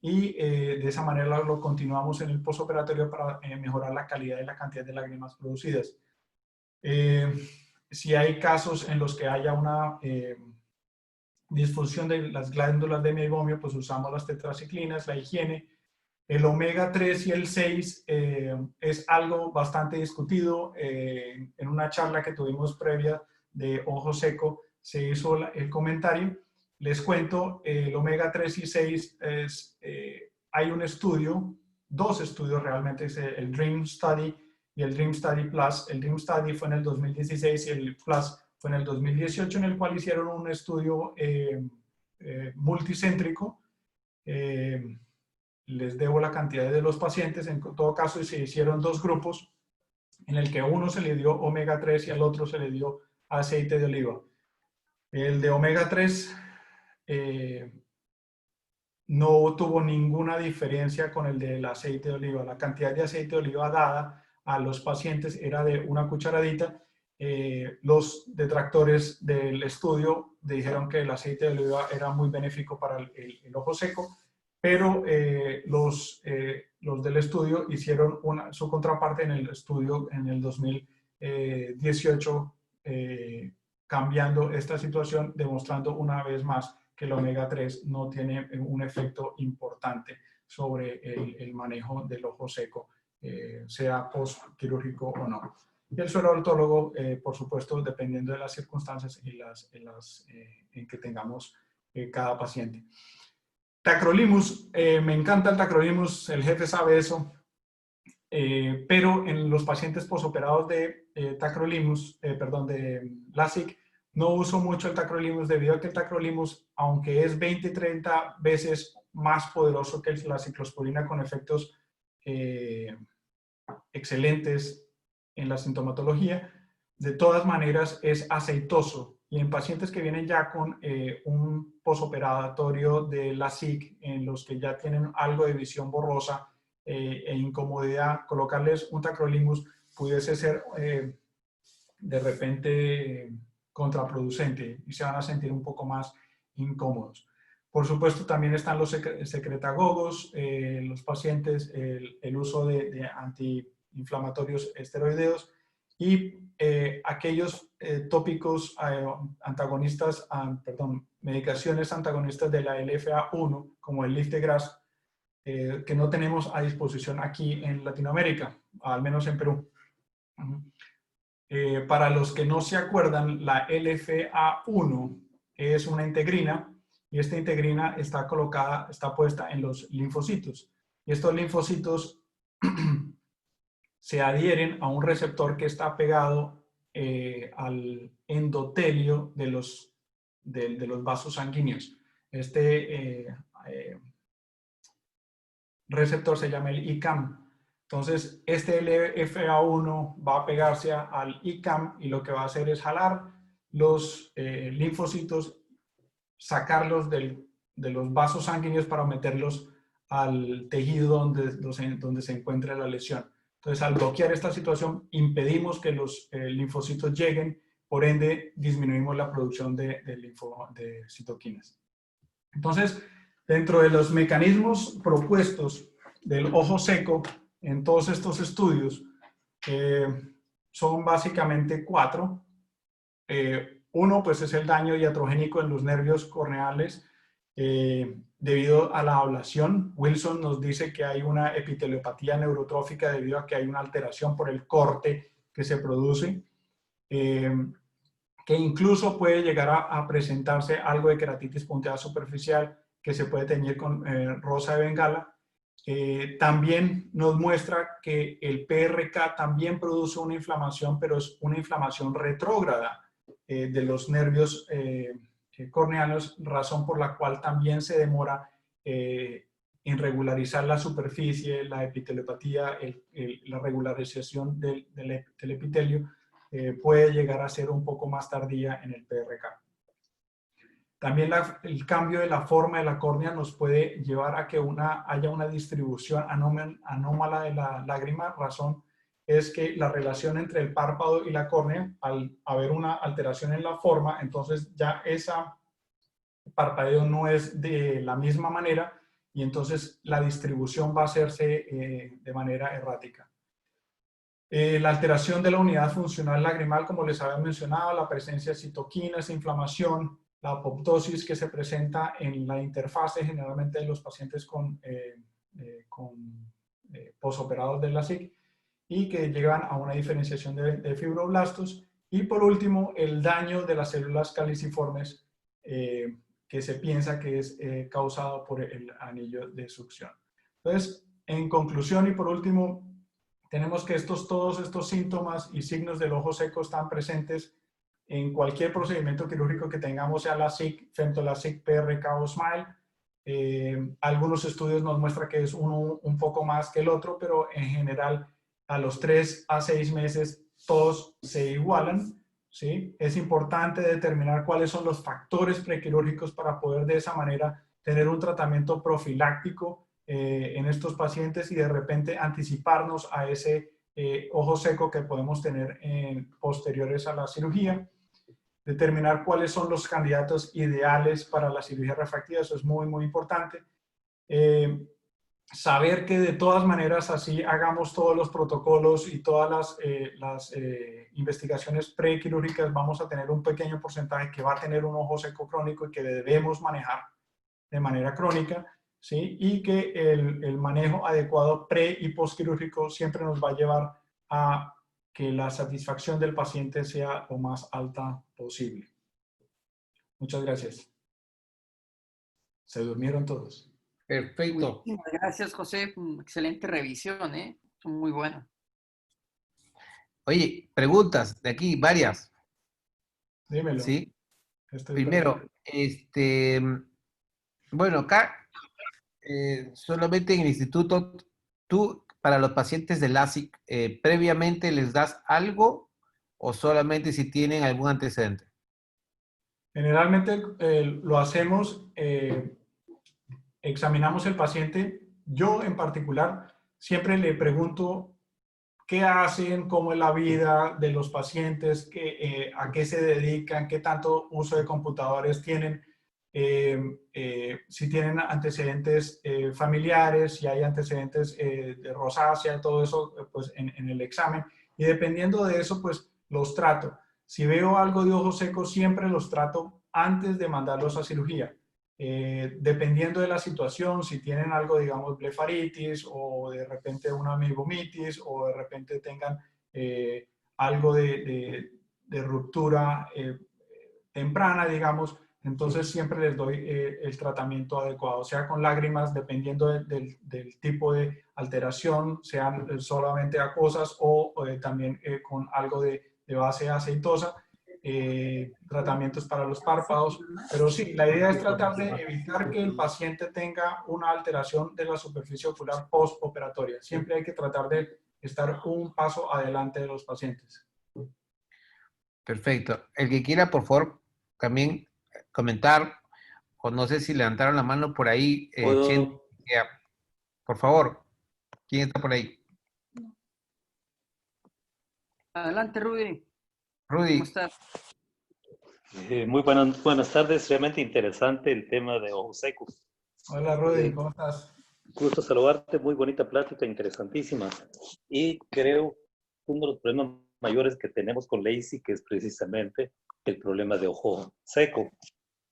y de esa manera lo continuamos en el postoperatorio para mejorar la calidad y la cantidad de lágrimas producidas. Si hay casos en los que haya una disfunción de las glándulas de meiomio, pues usamos las tetraciclinas, la higiene. El omega 3 y el 6 es algo bastante discutido. En una charla que tuvimos previa de Ojo Seco se hizo el comentario. Les cuento, el omega 3 y 6 hay un estudio, 2 estudios realmente, es el Dream Study y el Dream Study Plus. El Dream Study fue en el 2016 y el Plus fue en el 2018, en el cual hicieron un estudio multicéntrico. Les debo la cantidad de los pacientes. En todo caso, se hicieron 2 grupos en el que a uno se le dio omega 3 y al otro se le dio aceite de oliva. El de omega 3 no tuvo ninguna diferencia con el del aceite de oliva. La cantidad de aceite de oliva dada a los pacientes era de 1 cucharadita. Los detractores del estudio dijeron que el aceite de oliva era muy benéfico para el ojo seco, pero los del estudio hicieron su contraparte en el estudio en el 2018, cambiando esta situación, demostrando una vez más que el omega 3 no tiene un efecto importante sobre el manejo del ojo seco, sea postquirúrgico o no. Y el suero odontólogo, por supuesto, dependiendo de las circunstancias en que tengamos cada paciente. Tacrolimus, me encanta el tacrolimus, el jefe sabe eso, pero en los pacientes posoperados de tacrolimus, de LASIK, no uso mucho el tacrolimus debido a que el tacrolimus, aunque es 20-30 veces más poderoso que la ciclosporina con efectos excelentes en la sintomatología, de todas maneras es aceitoso. Y en pacientes que vienen ya con un posoperatorio de LASIK, en los que ya tienen algo de visión borrosa e incomodidad, colocarles un tacrolimus pudiese ser de repente contraproducente y se van a sentir un poco más incómodos. Por supuesto, también están los secretagogos, los pacientes, el uso de antiinflamatorios esteroideos y aquellos tópicos antagonistas, medicaciones antagonistas de la LFA1, como el Liftegras, que no tenemos a disposición aquí en Latinoamérica, al menos en Perú. Para los que no se acuerdan, la LFA1 es una integrina y esta integrina está puesta en los linfocitos. Y estos linfocitos se adhieren a un receptor que está pegado al endotelio de los vasos sanguíneos. Este receptor se llama el ICAM. Entonces, este LFA1 va a pegarse al ICAM y lo que va a hacer es jalar los linfocitos, sacarlos de los vasos sanguíneos para meterlos al tejido donde se encuentra la lesión. Entonces, al bloquear esta situación, impedimos que los linfocitos lleguen, por ende, disminuimos la producción de citoquinas. Entonces, dentro de los mecanismos propuestos del ojo seco en todos estos estudios, son básicamente 4. Uno, pues es el daño iatrogénico en los nervios corneales debido a la ablación. Wilson nos dice que hay una epiteliopatía neurotrófica debido a que hay una alteración por el corte que se produce, que incluso puede llegar a presentarse algo de queratitis punteada superficial que se puede teñir con rosa de Bengala. También nos muestra que el PRK también produce una inflamación, pero es una inflamación retrógrada de los nervios corneanos, razón por la cual también se demora en regularizar la superficie, la epiteliopatía, la regularización del epitelio puede llegar a ser un poco más tardía en el PRK. También el cambio de la forma de la córnea nos puede llevar a que haya una distribución anómala de la lágrima. Razón es que la relación entre el párpado y la córnea, al haber una alteración en la forma, entonces ya esa parpadeo no es de la misma manera y entonces la distribución va a hacerse de manera errática. La alteración de la unidad funcional lagrimal, como les había mencionado, la presencia de citoquinas, inflamación, la apoptosis que se presenta en la interfase generalmente de los pacientes con posoperados de la SIC y que llevan a una diferenciación de fibroblastos. Y por último, el daño de las células caliciformes que se piensa que es causado por el anillo de succión. Entonces, en conclusión y por último, tenemos que todos estos síntomas y signos del ojo seco están presentes en cualquier procedimiento quirúrgico que tengamos, sea la SIC, femtolasic, PRK o SMILE. Algunos estudios nos muestran que es uno un poco más que el otro, pero en general a los 3 a 6 meses todos se igualan, ¿sí? Es importante determinar cuáles son los factores prequirúrgicos para poder de esa manera tener un tratamiento profiláctico en estos pacientes y de repente anticiparnos a ese ojo seco que podemos tener posteriores a la cirugía. Determinar cuáles son los candidatos ideales para la cirugía refractiva, eso es muy, muy importante. Saber que de todas maneras así hagamos todos los protocolos y todas las investigaciones prequirúrgicas, vamos a tener un pequeño porcentaje que va a tener un ojo seco crónico y que debemos manejar de manera crónica, ¿sí? Y que el manejo adecuado pre y postquirúrgico siempre nos va a llevar a que la satisfacción del paciente sea lo más alta posible. Muchas gracias. Se durmieron todos. Perfecto. Gracias, José. Excelente revisión, ¿eh? Muy bueno. Oye, preguntas de aquí, varias. Dímelo. ¿Sí? Estoy Primero, bueno, acá solamente en el instituto, tú para los pacientes de LASIK, ¿previamente les das algo o solamente si tienen algún antecedente? Generalmente lo hacemos, examinamos el paciente. Yo en particular siempre le pregunto qué hacen, cómo es la vida de los pacientes, a qué se dedican, qué tanto uso de computadores tienen, si tienen antecedentes familiares, si hay antecedentes de rosácea, todo eso pues en el examen. Y dependiendo de eso, pues los trato. Si veo algo de ojo seco, siempre los trato antes de mandarlos a cirugía. Dependiendo de la situación, si tienen algo, digamos, blefaritis o de repente una amigomitis o de repente tengan algo de ruptura temprana, digamos, entonces siempre les doy el tratamiento adecuado, sea con lágrimas, dependiendo del tipo de alteración, sean solamente acuosas o también con algo de base aceitosa. Tratamientos para los párpados, pero sí, la idea es tratar de evitar que el paciente tenga una alteración de la superficie ocular postoperatoria. Siempre hay que tratar de estar un paso adelante de los pacientes. Perfecto. El que quiera, por favor, también comentar, o no sé si levantaron la mano por ahí, Chen, por favor, ¿quién está por ahí? Adelante, Rudy. Rudy, ¿Cómo estás? Muy buenas tardes, realmente interesante el tema de ojos secos. Hola Rudy, ¿cómo estás? Gusto saludarte, muy bonita plática, interesantísima. Y creo que uno de los problemas mayores que tenemos con LASIK es precisamente el problema de ojo seco.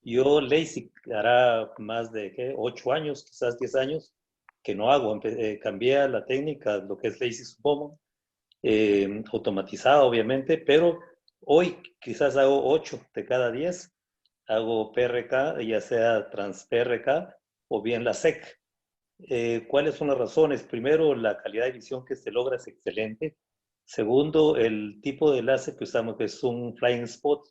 Yo LASIK hará más de 8 años, quizás 10 años, que no hago. Cambié a la técnica, lo que es LASIK Subomo, automatizada obviamente, pero hoy quizás hago 8 de cada 10. Hago PRK, ya sea trans-PRK o bien la SEC. ¿Cuáles son las razones? Primero, la calidad de visión que se logra es excelente. Segundo, el tipo de láser que usamos, que es un flying spot,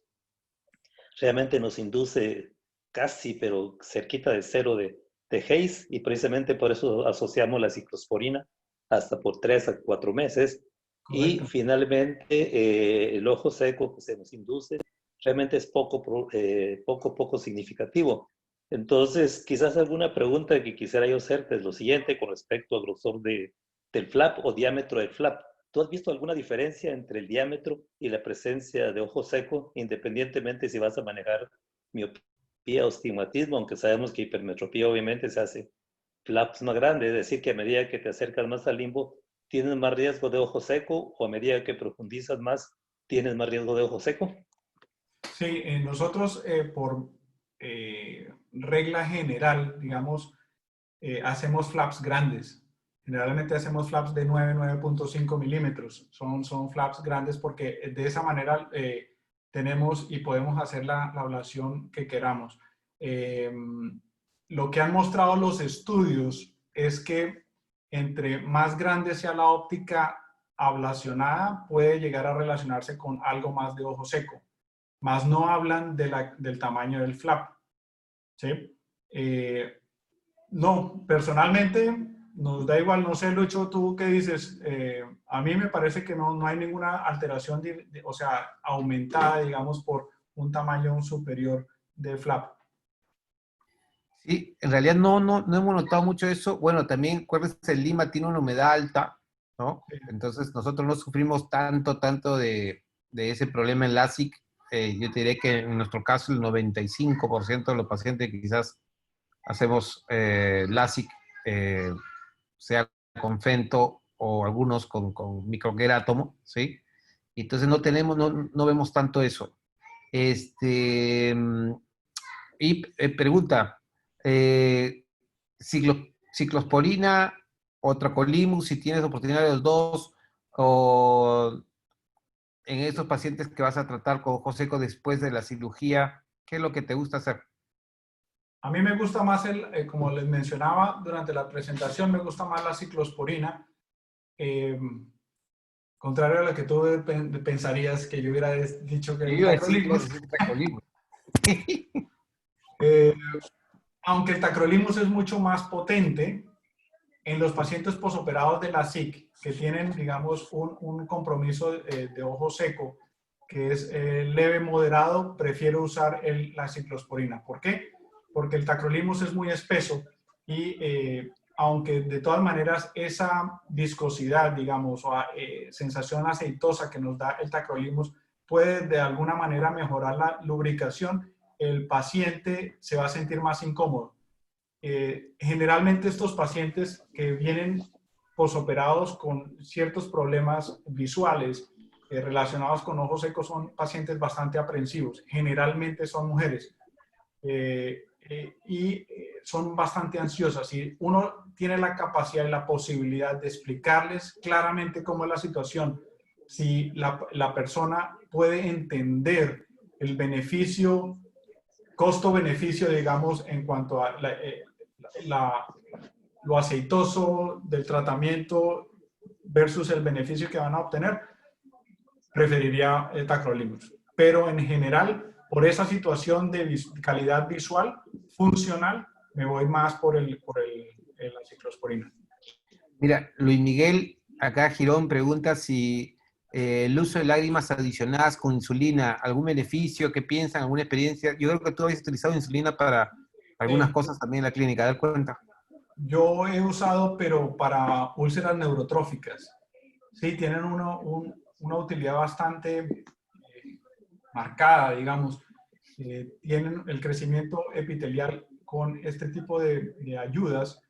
realmente nos induce casi, pero cerquita de cero de haze, y precisamente por eso asociamos la ciclosporina hasta por 3 a 4 meses. Correcto. Y finalmente, el ojo seco que se nos induce realmente es poco significativo. Entonces, quizás alguna pregunta que quisiera yo hacerte es lo siguiente con respecto al grosor del flap o diámetro del flap. ¿Tú has visto alguna diferencia entre el diámetro y la presencia de ojo seco, independientemente si vas a manejar miopía o astigmatismo, aunque sabemos que hipermetropía obviamente se hace flaps más grandes, es decir, que a medida que te acercas más al limbo, tienes más riesgo de ojo seco, o a medida que profundizas más, tienes más riesgo de ojo seco? Sí, nosotros por regla general, digamos, hacemos flaps grandes. Generalmente hacemos flaps de 9.5 milímetros. Son flaps grandes porque de esa manera tenemos y podemos hacer la ablación que queramos. Lo que han mostrado los estudios es que entre más grande sea la óptica ablacionada, puede llegar a relacionarse con algo más de ojo seco. Más no hablan del tamaño del flap. ¿Sí? No, personalmente nos da igual, no sé, Lucho, tú qué dices. A mí me parece que no hay ninguna alteración, o sea, aumentada, digamos, por un tamaño superior de flap. sí, en realidad no hemos notado mucho eso. Bueno, también, acuérdense, Lima tiene una humedad alta, ¿no? Entonces, nosotros no sufrimos tanto de ese problema en LASIK. Yo te diré que en nuestro caso el 95% de los pacientes que quizás hacemos LASIK, sea con Fento o algunos con microquerátomo, ¿sí? Entonces no vemos tanto eso. Y pregunta, ciclosporina o tracolimus, si tienes oportunidad de los dos, o en esos pacientes que vas a tratar con ojo seco después de la cirugía, ¿qué es lo que te gusta hacer? A mí me gusta más, como les mencionaba durante la presentación, me gusta más la ciclosporina. Contrario a lo que tú pensarías que yo hubiera dicho que Yo el iba a decir que ibas a tacrolimus. decir tracolimus. Aunque el tacrolimus es mucho más potente, en los pacientes posoperados de la SIC que tienen, digamos, un compromiso de ojo seco, que es leve moderado, prefiero usar la ciclosporina. ¿Por qué? Porque el tacrolimus es muy espeso y aunque de todas maneras esa viscosidad, digamos, o sensación aceitosa que nos da el tacrolimus puede de alguna manera mejorar la lubricación, el paciente se va a sentir más incómodo. Generalmente estos pacientes que vienen posoperados con ciertos problemas visuales relacionados con ojos secos son pacientes bastante aprensivos. Generalmente son mujeres y son bastante ansiosas. Y uno tiene la capacidad y la posibilidad de explicarles claramente cómo es la situación, si la persona puede entender el beneficio, costo-beneficio, digamos, en cuanto a lo aceitoso del tratamiento versus el beneficio que van a obtener, preferiría el tacrolimus. Pero en general, por esa situación de calidad visual, funcional, me voy más por la ciclosporina. Mira, Luis Miguel, acá Girón pregunta si el uso de lágrimas adicionadas con insulina, algún beneficio, qué piensan, alguna experiencia. Yo creo que tú habías utilizado insulina para algunas cosas también en la clínica, dar cuenta. Yo he usado, pero para úlceras neurotróficas. Sí, tienen una utilidad bastante marcada, digamos. Tienen el crecimiento epitelial con este tipo de ayudas,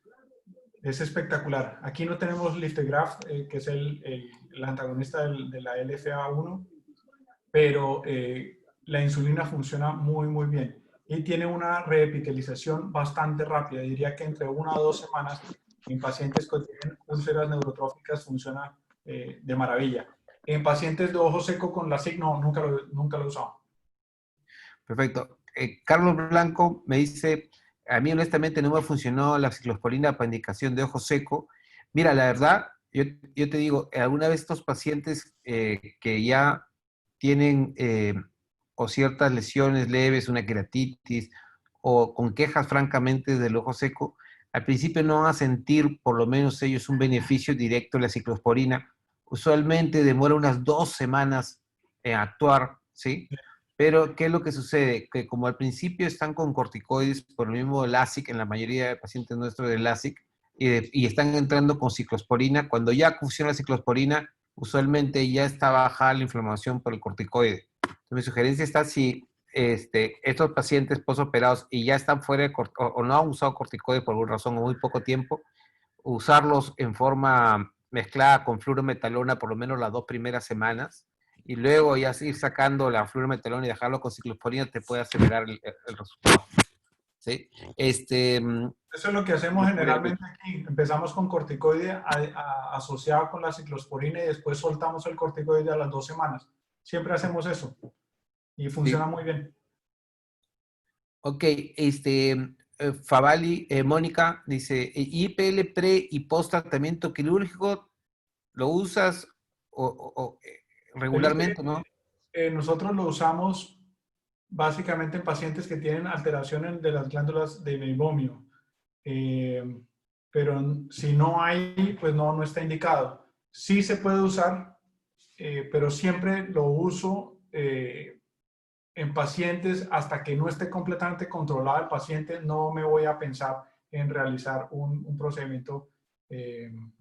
es espectacular. Aquí no tenemos Liftegraf, que es el antagonista de la LFA1, pero la insulina funciona muy, muy bien. Y tiene una reepitelización bastante rápida. Diría que entre 1 a 2 semanas en pacientes que tienen úlceras neurotróficas funciona de maravilla. En pacientes de ojo seco con la SIC, no, nunca lo he usado. Perfecto. Carlos Blanco me dice, a mí honestamente no me funcionó la ciclosporina para indicación de ojo seco. Mira, la verdad, yo te digo, alguna vez estos pacientes que ya tienen o ciertas lesiones leves, una queratitis, o con quejas francamente del ojo seco, al principio no van a sentir, por lo menos ellos, un beneficio directo de la ciclosporina. Usualmente demora unas 2 semanas en actuar, ¿sí? Pero, ¿qué es lo que sucede? Que como al principio están con corticoides, por lo mismo el LASIK, en la mayoría de pacientes nuestros del LASIK, y están entrando con ciclosporina, cuando ya funciona la ciclosporina, usualmente ya está baja la inflamación por el corticoide. Entonces, mi sugerencia está si estos pacientes postoperados y ya están fuera de o no han usado corticoide por alguna razón o muy poco tiempo, usarlos en forma mezclada con fluorometalona por lo menos las 2 primeras semanas, y luego ya ir sacando la fluorometalona y dejarlo con ciclosporina te puede acelerar el resultado. ¿Sí? Eso es lo que hacemos generalmente aquí. Empezamos con corticoide asociado con la ciclosporina y después soltamos el corticoide a las 2 semanas. Siempre hacemos eso y funciona muy bien. Ok, Favali, Mónica dice, IPL pre y post tratamiento quirúrgico, ¿lo usas regularmente, no? Nosotros lo usamos básicamente en pacientes que tienen alteraciones de las glándulas de meibomio. Pero si no hay, pues no está indicado. Sí se puede usar, pero siempre lo uso en pacientes hasta que no esté completamente controlado el paciente. No me voy a pensar en realizar un procedimiento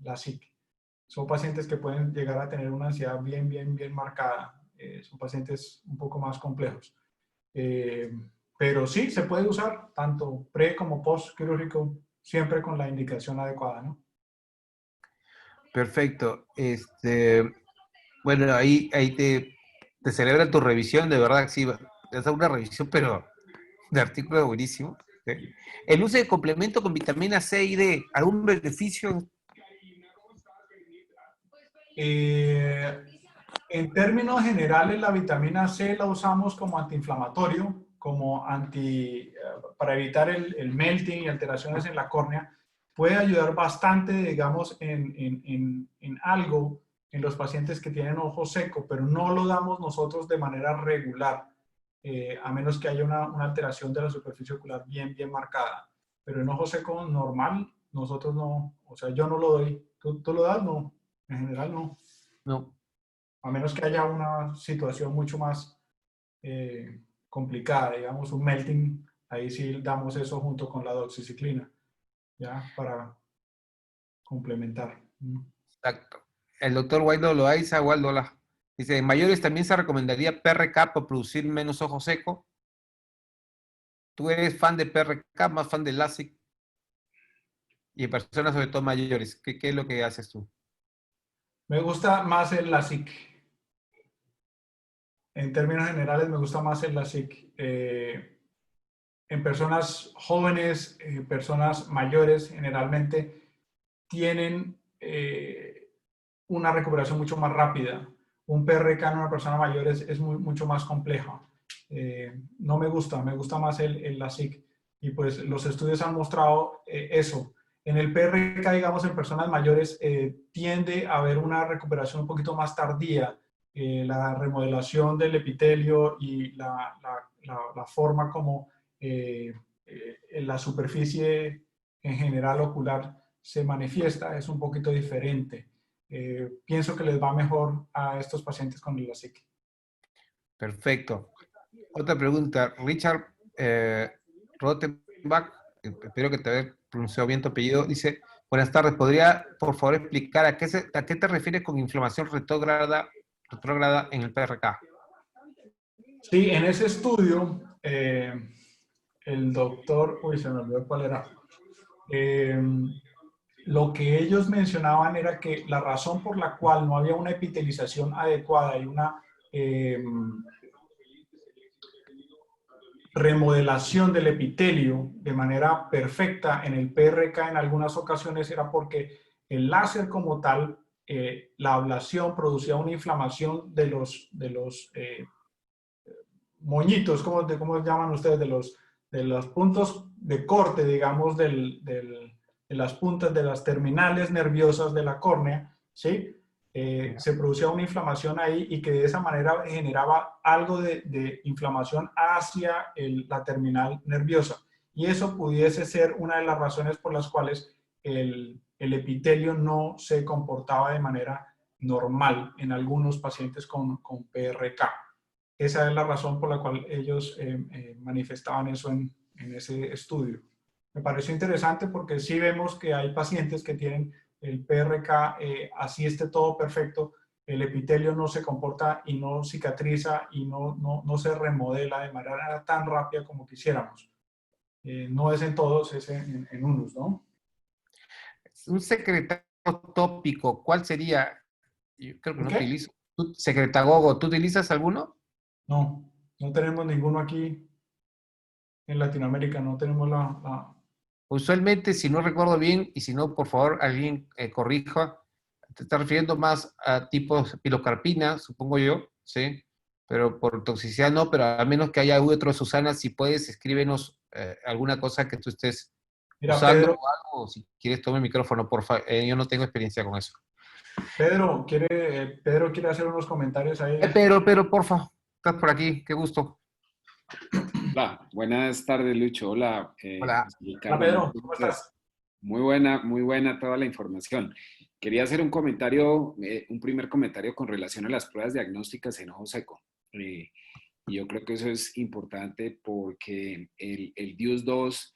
LASIK. Son pacientes que pueden llegar a tener una ansiedad bien marcada. Son pacientes un poco más complejos. Pero sí, se puede usar tanto pre como post quirúrgico, siempre con la indicación adecuada, ¿no? Perfecto. Bueno, ahí te celebra tu revisión, de verdad, sí, es una revisión, pero de artículo buenísimo. ¿Sí? El uso de complemento con vitamina C y D, ¿algún beneficio? En términos generales, la vitamina C la usamos como antiinflamatorio, como para evitar el melting y alteraciones en la córnea. Puede ayudar bastante, digamos, en algo en los pacientes que tienen ojo seco, pero no lo damos nosotros de manera regular, a menos que haya una alteración de la superficie ocular bien marcada. Pero en ojo seco normal, nosotros no, o sea, yo no lo doy. ¿Tú lo das? No, en general no. No. A menos que haya una situación mucho más complicada, digamos, un melting, ahí sí damos eso junto con la doxiciclina, ¿ya? Para complementar. Exacto. El doctor Waldo Loaiza, Waldola, dice, en mayores también se recomendaría PRK para producir menos ojo seco. ¿Tú eres fan de PRK, más fan de LASIK? Y en personas sobre todo mayores, ¿qué es lo que haces tú? Me gusta más el LASIK. En términos generales, me gusta más el LASIK. En personas jóvenes, personas mayores, generalmente tienen una recuperación mucho más rápida. Un PRK en una persona mayor es mucho más compleja. No me gusta más el LASIK. Y pues los estudios han mostrado eso. En el PRK, digamos, en personas mayores tiende a haber una recuperación un poquito más tardía. La remodelación del epitelio y la forma como la superficie en general ocular se manifiesta es un poquito diferente. Pienso que les va mejor a estos pacientes con el LASIK. Perfecto. Otra pregunta. Richard Rottenbach, espero que te haya pronunciado bien tu apellido, dice, buenas tardes, ¿podría por favor explicar a qué te refieres con inflamación retrógrada retrógrada en el PRK. Sí, en ese estudio, el doctor, uy, se me olvidó cuál era. Lo que ellos mencionaban era que la razón por la cual no había una epitelización adecuada y una remodelación del epitelio de manera perfecta en el PRK en algunas ocasiones era porque el láser como tal, la ablación producía una inflamación de los moñitos, ¿cómo llaman ustedes? De los puntos de corte, digamos, de las puntas de las terminales nerviosas de la córnea, ¿sí? Se producía una inflamación ahí y que de esa manera generaba algo de inflamación hacia la terminal nerviosa. Y eso pudiese ser una de las razones por las cuales el epitelio no se comportaba de manera normal en algunos pacientes con PRK. Esa es la razón por la cual ellos manifestaban eso en ese estudio. Me pareció interesante porque sí vemos que hay pacientes que tienen el PRK, así esté todo perfecto, el epitelio no se comporta y no cicatriza y no se remodela de manera tan rápida como quisiéramos. No es en todos, es en unos, ¿no? Un secretario tópico, ¿cuál sería? Yo creo que no ¿Ok? utilizo. Secretagogo, ¿tú utilizas alguno? No, no tenemos ninguno aquí en Latinoamérica, no tenemos Usualmente, si no recuerdo bien, y si no, por favor, alguien corrija, te estás refiriendo más a tipos pilocarpina, supongo yo, ¿sí? Pero por toxicidad no, pero a menos que haya otro, Susana, si puedes, escríbenos alguna cosa que tú estés Mira, usando o algo, o si quieres, toma el micrófono, por favor. Yo no tengo experiencia con eso. Pedro quiere hacer unos comentarios ahí. Pero, por favor, estás por aquí, qué gusto. Hola, buenas tardes, Lucho. Hola, Hola. José Hola, Ricardo. Pedro, ¿cómo estás? Muy buena toda la información. Quería hacer un comentario, un primer comentario con relación a las pruebas diagnósticas en ojo seco. Y yo creo que eso es importante porque el DIUS-2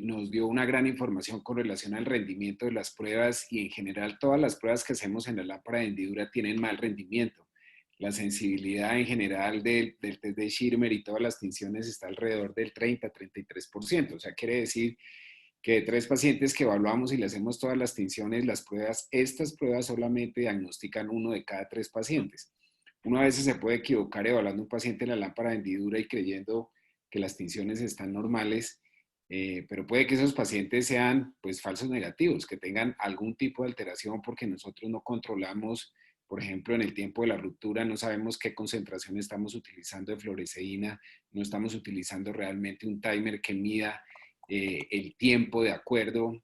nos dio una gran información con relación al rendimiento de las pruebas y en general todas las pruebas que hacemos en la lámpara de hendidura tienen mal rendimiento. La sensibilidad en general del test de Schirmer y todas las tinciones está alrededor del 30-33%. O sea, quiere decir que de 3 pacientes que evaluamos y le hacemos todas las tinciones, estas pruebas solamente diagnostican 1 de cada 3 pacientes. Uno a veces se puede equivocar evaluando un paciente en la lámpara de hendidura y creyendo que las tinciones están normales, pero puede que esos pacientes sean pues falsos negativos, que tengan algún tipo de alteración porque nosotros no controlamos, por ejemplo, en el tiempo de la ruptura no sabemos qué concentración estamos utilizando de fluoresceína, no estamos utilizando realmente un timer que mida el tiempo de acuerdo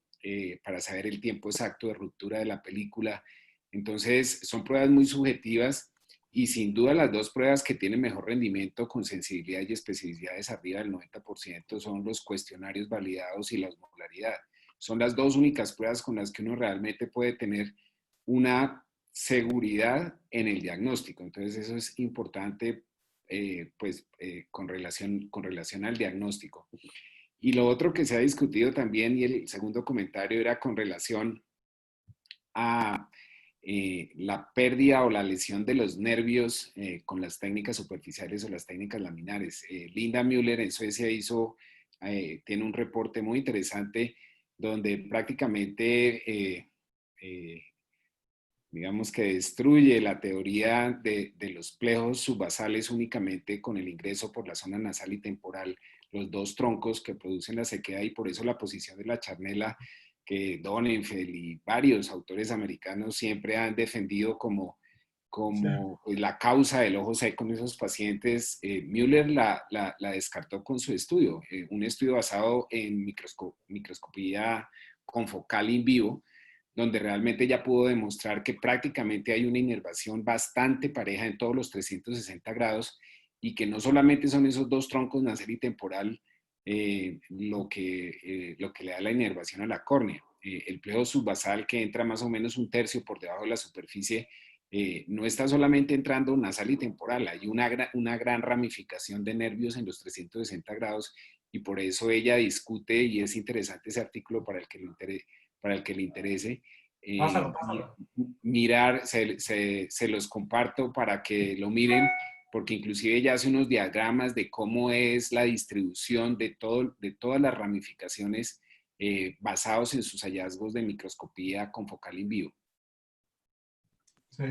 para saber el tiempo exacto de ruptura de la película. Entonces, son pruebas muy subjetivas y sin duda las dos pruebas que tienen mejor rendimiento con sensibilidad y especificidades arriba del 90% son los cuestionarios validados y la osmolaridad. Son las dos únicas pruebas con las que uno realmente puede tener una seguridad en el diagnóstico. Entonces, eso es importante con relación al diagnóstico. Y lo otro que se ha discutido también, y el segundo comentario era con relación a la pérdida o la lesión de los nervios con las técnicas superficiales o las técnicas laminares. Linda Müller en Suecia tiene un reporte muy interesante donde prácticamente, digamos que destruye la teoría de los plejos subbasales únicamente con el ingreso por la zona nasal y temporal, los dos troncos que producen la sequedad y por eso la posición de la charnela que Donenfeld y varios autores americanos siempre han defendido como pues, la causa del ojo seco en esos pacientes. Müller la descartó con su estudio, un estudio basado en microscopía confocal in vivo, donde realmente ya pudo demostrar que prácticamente hay una inervación bastante pareja en todos los 360 grados y que no solamente son esos dos troncos nasal y temporal lo que le da la inervación a la córnea. El plejo subbasal, que entra más o menos un tercio por debajo de la superficie, no está solamente entrando nasal y temporal, hay una gran ramificación de nervios en los 360 grados y por eso ella discute, y es interesante ese artículo para el que le interese, Pásalo, pásalo. Mirar, se los comparto para que lo miren, porque inclusive ella hace unos diagramas de cómo es la distribución de todas las ramificaciones basados en sus hallazgos de microscopía confocal in vivo. Sí.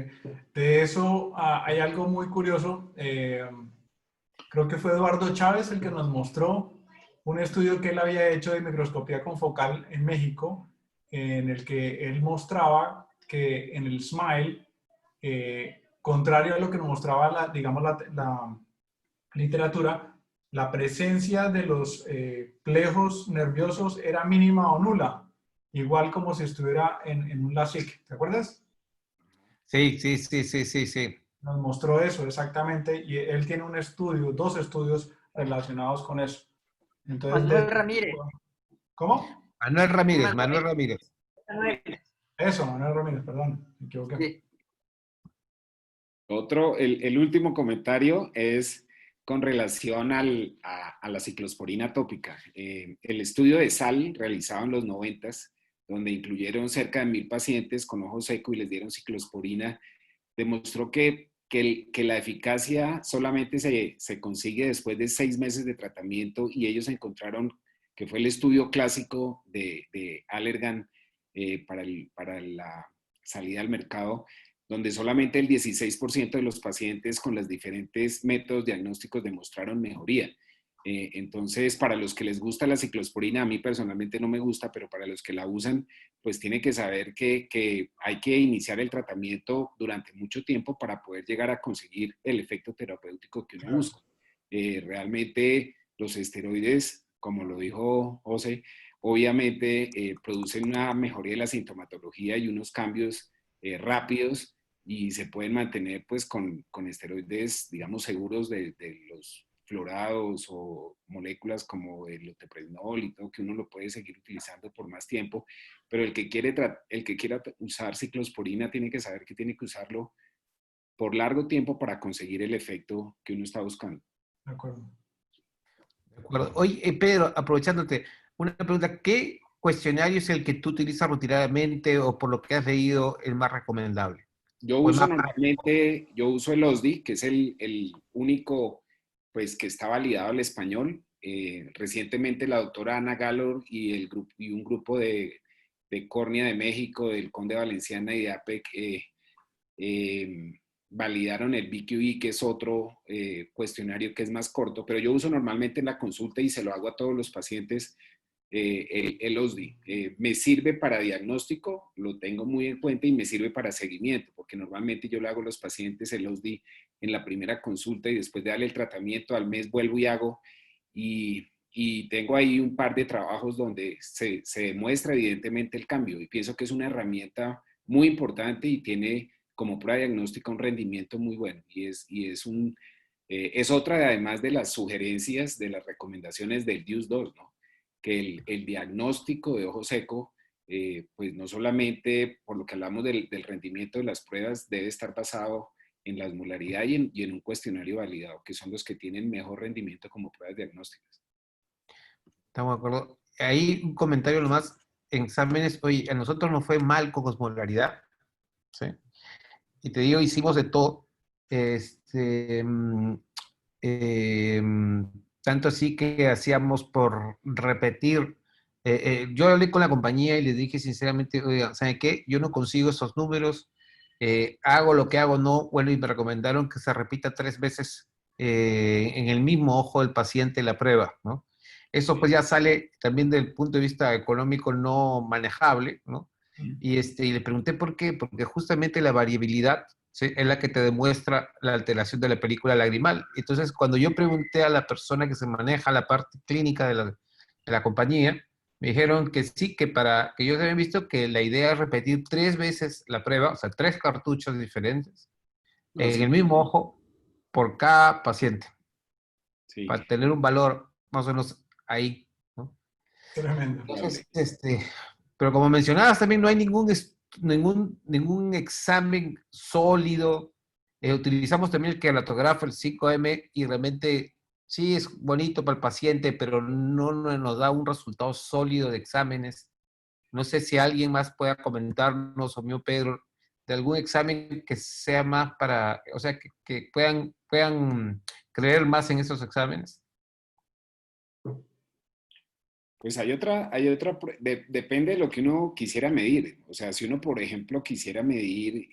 De eso hay algo muy curioso. Creo que fue Eduardo Chávez el que nos mostró un estudio que él había hecho de microscopía confocal en México, en el que él mostraba que en el SMILE, contrario a lo que nos mostraba la literatura, la presencia de los plejos nerviosos era mínima o nula, igual como si estuviera en un LASIK. ¿Te acuerdas? Sí, sí, sí, sí, sí, sí. Nos mostró eso exactamente y él tiene un estudio, 2 estudios relacionados con eso. Entonces, Manuel Ramírez. ¿cómo? Manuel Ramírez, Manuel Ramírez. Eso, Manuel Ramírez, perdón, me equivoqué. Sí. El último comentario es con relación a la ciclosporina tópica. El estudio de SAL realizado en los 90s, donde incluyeron cerca de 1000 pacientes con ojo seco y les dieron ciclosporina, demostró que la eficacia solamente se consigue después de 6 meses de tratamiento, y ellos encontraron que fue el estudio clásico de Allergan para la salida al mercado, donde solamente el 16% de los pacientes con los diferentes métodos diagnósticos demostraron mejoría. Entonces, para los que les gusta la ciclosporina, a mí personalmente no me gusta, pero para los que la usan, pues tienen que saber que hay que iniciar el tratamiento durante mucho tiempo para poder llegar a conseguir el efecto terapéutico que uno busca. Realmente los esteroides, como lo dijo José, obviamente producen una mejoría de la sintomatología y unos cambios rápidos, y se pueden mantener pues con esteroides, digamos, seguros de los fluorados o moléculas como el loteprednol y todo, que uno lo puede seguir utilizando por más tiempo, pero el que quiera usar ciclosporina tiene que saber que tiene que usarlo por largo tiempo para conseguir el efecto que uno está buscando. De acuerdo. De acuerdo. Oye, Pedro, aprovechándote, una pregunta, ¿qué cuestionario es el que tú utilizas rutinariamente o por lo que has leído el más recomendable? Yo O el uso más normalmente, yo uso el OSDI, que es el único pues que está validado al español. Recientemente la doctora Ana Gallor y un grupo de Córnea de México, del Conde Valenciana y de APEC, validaron el BQI, que es otro cuestionario que es más corto, pero yo uso normalmente en la consulta y se lo hago a todos los pacientes el OSDI. Me sirve para diagnóstico, lo tengo muy en cuenta, y me sirve para seguimiento, porque normalmente yo le hago a los pacientes el OSDI en la primera consulta y después de darle el tratamiento al mes vuelvo y hago, y tengo ahí un par de trabajos donde se demuestra evidentemente el cambio, y pienso que es una herramienta muy importante y tiene como prueba diagnóstica un rendimiento muy bueno, y es otra además de las sugerencias, de las recomendaciones del DIUS-2, ¿no? Que el diagnóstico de ojo seco, pues no solamente por lo que hablamos del rendimiento de las pruebas, debe estar basado en la osmolaridad y en un cuestionario validado, que son los que tienen mejor rendimiento como pruebas diagnósticas. Estamos de acuerdo. Ahí un comentario nomás, en exámenes, oye, a nosotros nos fue mal con osmolaridad, ¿sí? Y te digo, hicimos de todo. Tanto así que hacíamos por repetir. Yo hablé con la compañía y les dije sinceramente, oigan, ¿saben qué? Yo no consigo esos números, hago lo que hago, no. Bueno, y me recomendaron que se repita 3 veces en el mismo ojo del paciente la prueba, ¿no? Eso pues ya sale también del punto de vista económico no manejable, ¿no? Y le pregunté por qué, porque justamente la variabilidad, ¿sí?, es la que te demuestra la alteración de la película lagrimal. Entonces, cuando yo pregunté a la persona que se maneja la parte clínica de la compañía, me dijeron que sí, que que ellos habían visto que la idea es repetir 3 veces la prueba, o sea, 3 cartuchos diferentes, No, en sí, el mismo ojo, por cada paciente, sí. para tener un valor más o menos ahí, ¿no? Tremendo. Entonces, pero como mencionabas, también no hay ningún examen sólido. Utilizamos también el queratografo, el 5M, y realmente sí es bonito para el paciente, pero no nos da un resultado sólido de exámenes. No sé si alguien más pueda comentarnos, o mío Pedro, de algún examen que sea más para, o sea, que puedan creer más en esos exámenes. Pues depende de lo que uno quisiera medir. O sea, si uno, por ejemplo, quisiera medir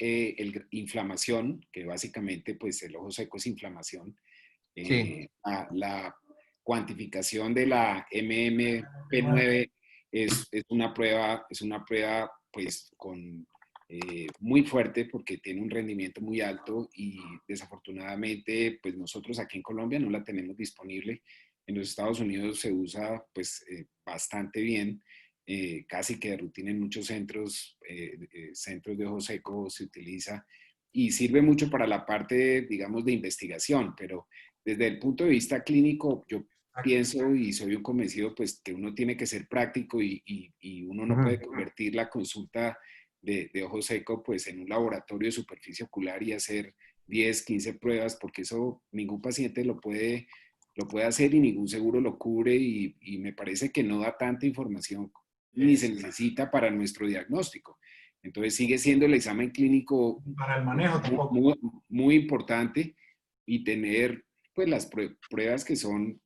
inflamación, que básicamente, pues el ojo seco es inflamación, Sí. la cuantificación de la MMP9 es una prueba, pues, muy fuerte porque tiene un rendimiento muy alto y desafortunadamente, pues nosotros aquí en Colombia no la tenemos disponible. En los Estados Unidos se usa pues bastante bien, casi que de rutina en muchos centros de ojo seco se utiliza y sirve mucho para la parte, digamos, de investigación, pero desde el punto de vista clínico, yo pienso y soy un convencido pues que uno tiene que ser práctico y uno no puede convertir la consulta de ojo seco pues en un laboratorio de superficie ocular y hacer 10, 15 pruebas, porque eso ningún paciente lo puede hacer y ningún seguro lo cubre y me parece que no da tanta información ni se necesita para nuestro diagnóstico. Entonces sigue siendo el examen clínico Para el manejo tampoco. muy, muy importante y tener pues las pruebas que son,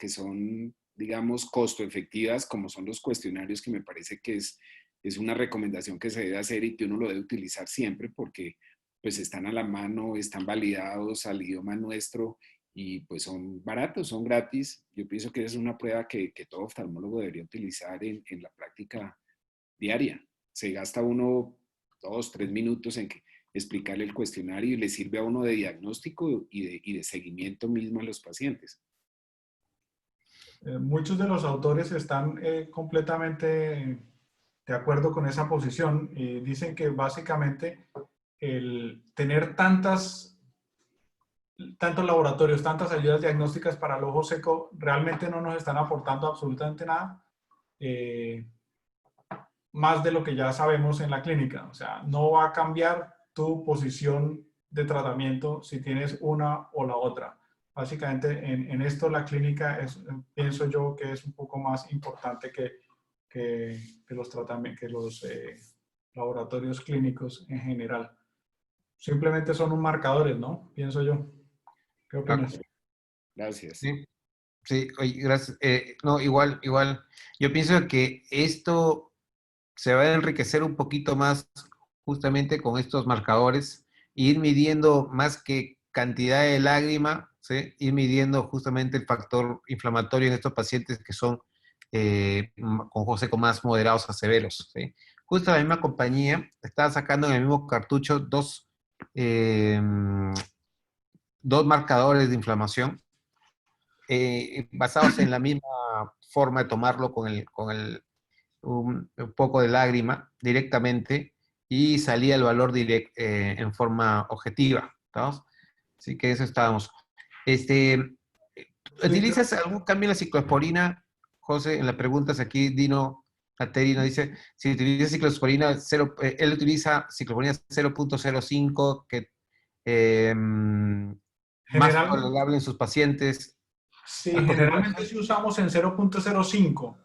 digamos, costo efectivas, como son los cuestionarios, que me parece que es una recomendación que se debe hacer y que uno lo debe utilizar siempre porque pues están a la mano, están validados al idioma nuestro y pues son baratos, son gratis. Yo pienso que es una prueba que todo oftalmólogo debería utilizar en la práctica diaria. Se gasta uno 2, 3 minutos en explicarle el cuestionario y le sirve a uno de diagnóstico y de seguimiento mismo a los pacientes. Muchos de los autores están completamente de acuerdo con esa posición y dicen que básicamente el tener tantos laboratorios, tantas ayudas diagnósticas para el ojo seco realmente no nos están aportando absolutamente nada más de lo que ya sabemos en la clínica. O sea, no va a cambiar tu posición de tratamiento si tienes una o la otra. Básicamente en esto la clínica pienso yo que es un poco más importante que los tratamientos, que los laboratorios clínicos en general. Simplemente son un marcadores, ¿no? Pienso yo. ¿Qué opinas? Gracias. Sí, sí, oye, gracias. No, igual. Yo pienso que esto se va a enriquecer un poquito más justamente con estos marcadores, ir midiendo más que cantidad de lágrima, ¿sí? Ir midiendo justamente el factor inflamatorio en estos pacientes que son con ojo seco más moderados a severos, ¿sí? Justo la misma compañía está sacando en el mismo cartucho dos marcadores de inflamación basados en la misma forma de tomarlo un poco de lágrima directamente y salía el valor en forma objetiva, ¿estamos? Así que eso estábamos. ¿Utilizas algún cambio en la ciclosporina, José? En las preguntas aquí, Dino Aterino dice, si utiliza ciclosporina, él utiliza ciclosporina 0.05, que más tolerable en sus pacientes. Sí, generalmente si usamos en 0.05.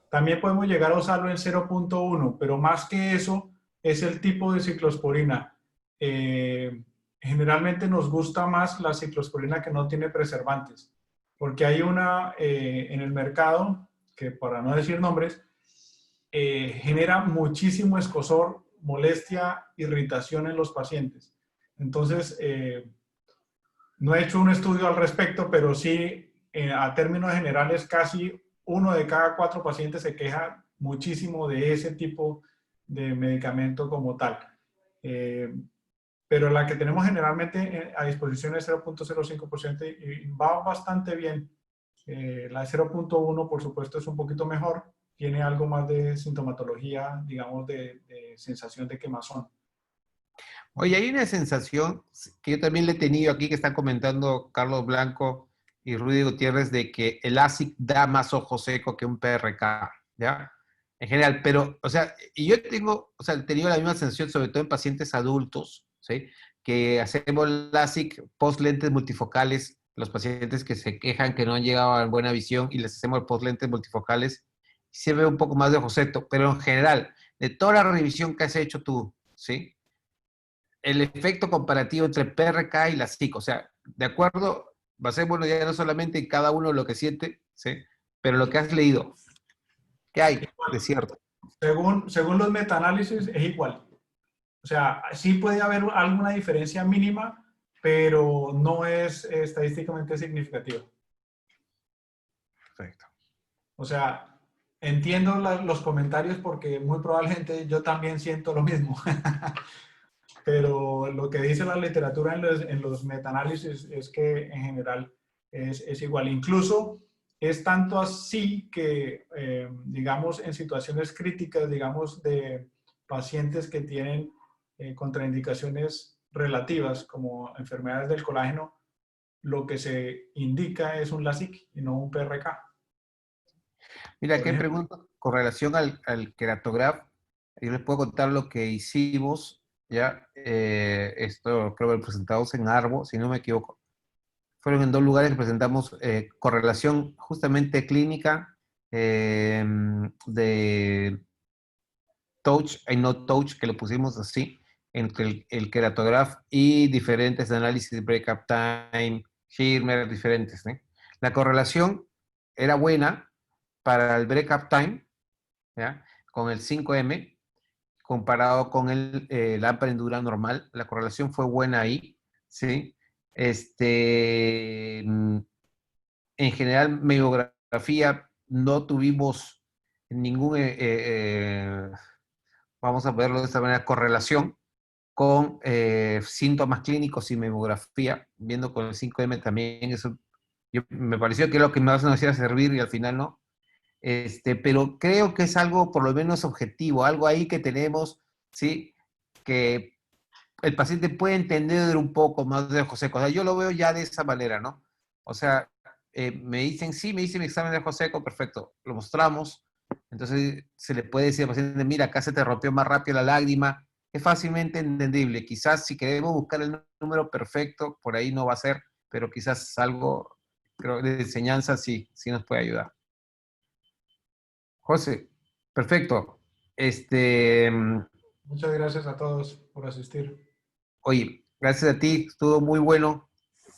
También podemos llegar a usarlo en 0.1, pero más que eso es el tipo de ciclosporina. Generalmente nos gusta más la ciclosporina que no tiene preservantes, porque hay una en el mercado, que para no decir nombres, genera muchísimo escozor, molestia, irritación en los pacientes. Entonces, no he hecho un estudio al respecto, pero sí, a términos generales, casi 1 de cada 4 pacientes se queja muchísimo de ese tipo de medicamento como tal. Pero la que tenemos generalmente a disposición es 0.05% y va bastante bien. La 0.1, por supuesto, es un poquito mejor. Tiene algo más de sintomatología, digamos, de sensación de quemazón. Oye, hay una sensación que yo también le he tenido aquí, que están comentando Carlos Blanco y Rudy Gutiérrez, de que el ASIC da más ojo seco que un PRK, ¿ya? En general, pero, o sea, y yo he tenido la misma sensación, sobre todo en pacientes adultos, ¿sí? Que hacemos el ASIC post lentes multifocales, los pacientes que se quejan que no han llegado a buena visión y les hacemos post lentes multifocales, se ve un poco más de ojo seco, pero en general, de toda la revisión que has hecho tú, ¿sí? El efecto comparativo entre PRK y la SIC, o sea, de acuerdo, basémonos ya no solamente en cada uno lo que siente, ¿sí? Pero lo que has leído, ¿qué hay de cierto? Según los metaanálisis es igual. O sea, sí puede haber alguna diferencia mínima, pero no es estadísticamente significativa. Perfecto. O sea, entiendo los comentarios porque muy probablemente yo también siento lo mismo. Pero lo que dice la literatura en los metaanálisis es que en general es igual. Incluso es tanto así que, digamos, en situaciones críticas, digamos, de pacientes que tienen contraindicaciones relativas como enfermedades del colágeno, lo que se indica es un LASIK y no un PRK. Mira, Por aquí hay ejemplo. preguntas con relación al queratograph. Yo les puedo contar lo que hicimos, ¿ya? Esto creo que lo presentamos en Arbo, si no me equivoco. Fueron en 2 lugares que presentamos correlación justamente clínica de touch y no touch, que lo pusimos así, entre el queratograph y diferentes análisis de breakup time, Schirmer, diferentes, ¿sí? La correlación era buena para el breakup time, ¿ya? Con el 5M, comparado con el AMPA Endura normal. La correlación fue buena ahí, ¿sí? En general, memografía, no tuvimos ningún, vamos a verlo de esta manera, correlación con síntomas clínicos y memografía, viendo con el 5M también, eso me pareció que es lo que más nos iba a servir y al final no. Pero creo que es algo por lo menos objetivo, algo ahí que tenemos, ¿sí? Que el paciente puede entender un poco más de ojo seco. O sea, yo lo veo ya de esa manera, ¿no? O sea, me dicen, sí, me hice mi examen de ojo seco, perfecto, lo mostramos. Entonces se le puede decir al paciente, mira, acá se te rompió más rápido la lágrima. Es fácilmente entendible. Quizás si queremos buscar el número perfecto, por ahí no va a ser, pero quizás algo, creo, de enseñanza sí nos puede ayudar. José, perfecto. Muchas gracias a todos por asistir. Oye, gracias a ti, estuvo muy bueno,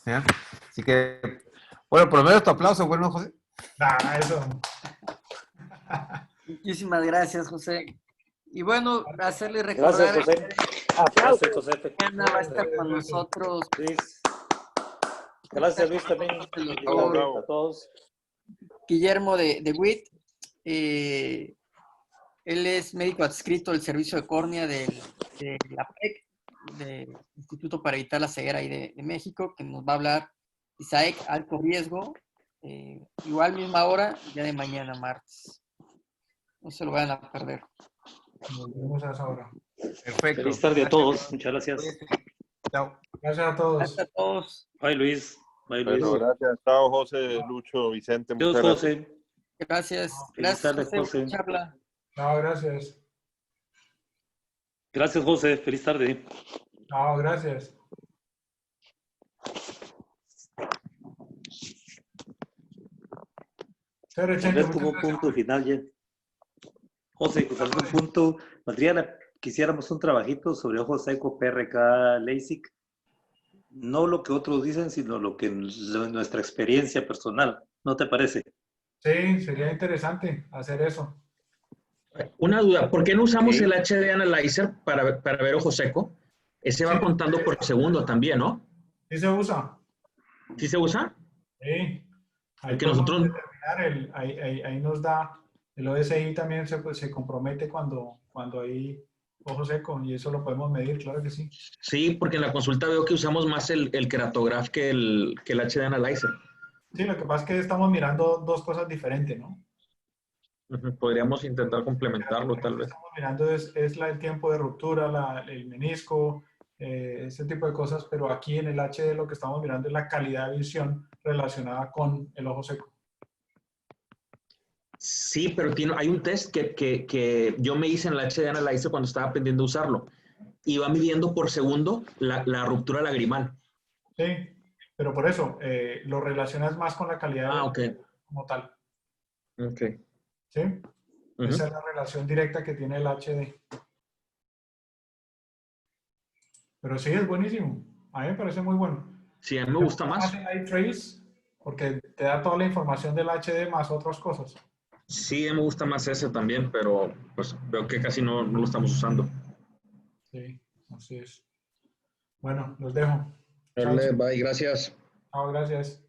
¿ya? Así que, bueno, por lo menos tu aplauso, bueno, José. Ah, eso. Muchísimas gracias, José. Y bueno, hacerle Gracias, recordar José. que Gracias, José. mañana va a estar con nosotros Luis. Gracias, Luis, también. el Igualmente doctor a todos. Guillermo de Witt. Él es médico adscrito del servicio de córnea de la PEC, del Instituto para Evitar la Ceguera ahí de México, que nos va a hablar Isaac, alto riesgo, igual misma hora, día de mañana, martes. No se lo vayan a perder. Nos vemos a esa hora. Perfecto. Feliz tarde a Gracias. todos. Muchas gracias. Chao. Gracias a todos. Gracias a todos. Bye, Luis. Bye, Luis. Bueno, gracias. Chao, José, Lucho, Vicente. Adiós, Muchas gracias. José. Gracias. Feliz Gracias, tarde, José, José. por la charla. Chao, gracias. Gracias, José. Feliz tarde. Chao, gracias. Chévere, Tal Chencho, vez muchas como gracias. punto final ya. José, con algún punto, Adriana, quisiéramos un trabajito sobre ojo seco, PRK, LASIK. No lo que otros dicen, sino lo que nuestra experiencia personal. ¿No te parece? Sí, sería interesante hacer eso. Una duda, ¿por qué no usamos Ok. el HD Analyzer para ver ojo seco? Ese va Sí, contando por segundo también, ¿no? sí se usa. ¿Sí se usa? Sí. Ahí Porque podemos nosotros, determinar, ahí nos da, el OSI también se compromete cuando hay ojo seco y eso lo podemos medir, claro que sí. sí, porque en la consulta veo que usamos más el Keratograph que el HD Analyzer. Sí, lo que pasa es que estamos mirando dos cosas diferentes, ¿no? Podríamos intentar complementarlo, Lo tal que vez. estamos mirando es el tiempo de ruptura, el menisco, ese tipo de cosas, pero aquí en el HD lo que estamos mirando es la calidad de visión relacionada con el ojo seco. Sí, pero hay un test que yo me hice en el HD Analyzer cuando estaba aprendiendo a usarlo. Y va midiendo por segundo la ruptura lagrimal. Sí, pero por eso lo relacionas más con la calidad Ah, de ok. como tal. Ok. ¿Sí? Esa es la relación directa que tiene el HD. Pero sí, es buenísimo. A mí me parece muy bueno. Sí, a mí me gusta más. iTrace porque te da toda la información del HD más otras cosas. Sí, me gusta más ese también, pero pues veo que casi no lo estamos usando. Sí, así es. Bueno, los dejo. Chao, Bye, gracias. chao, gracias.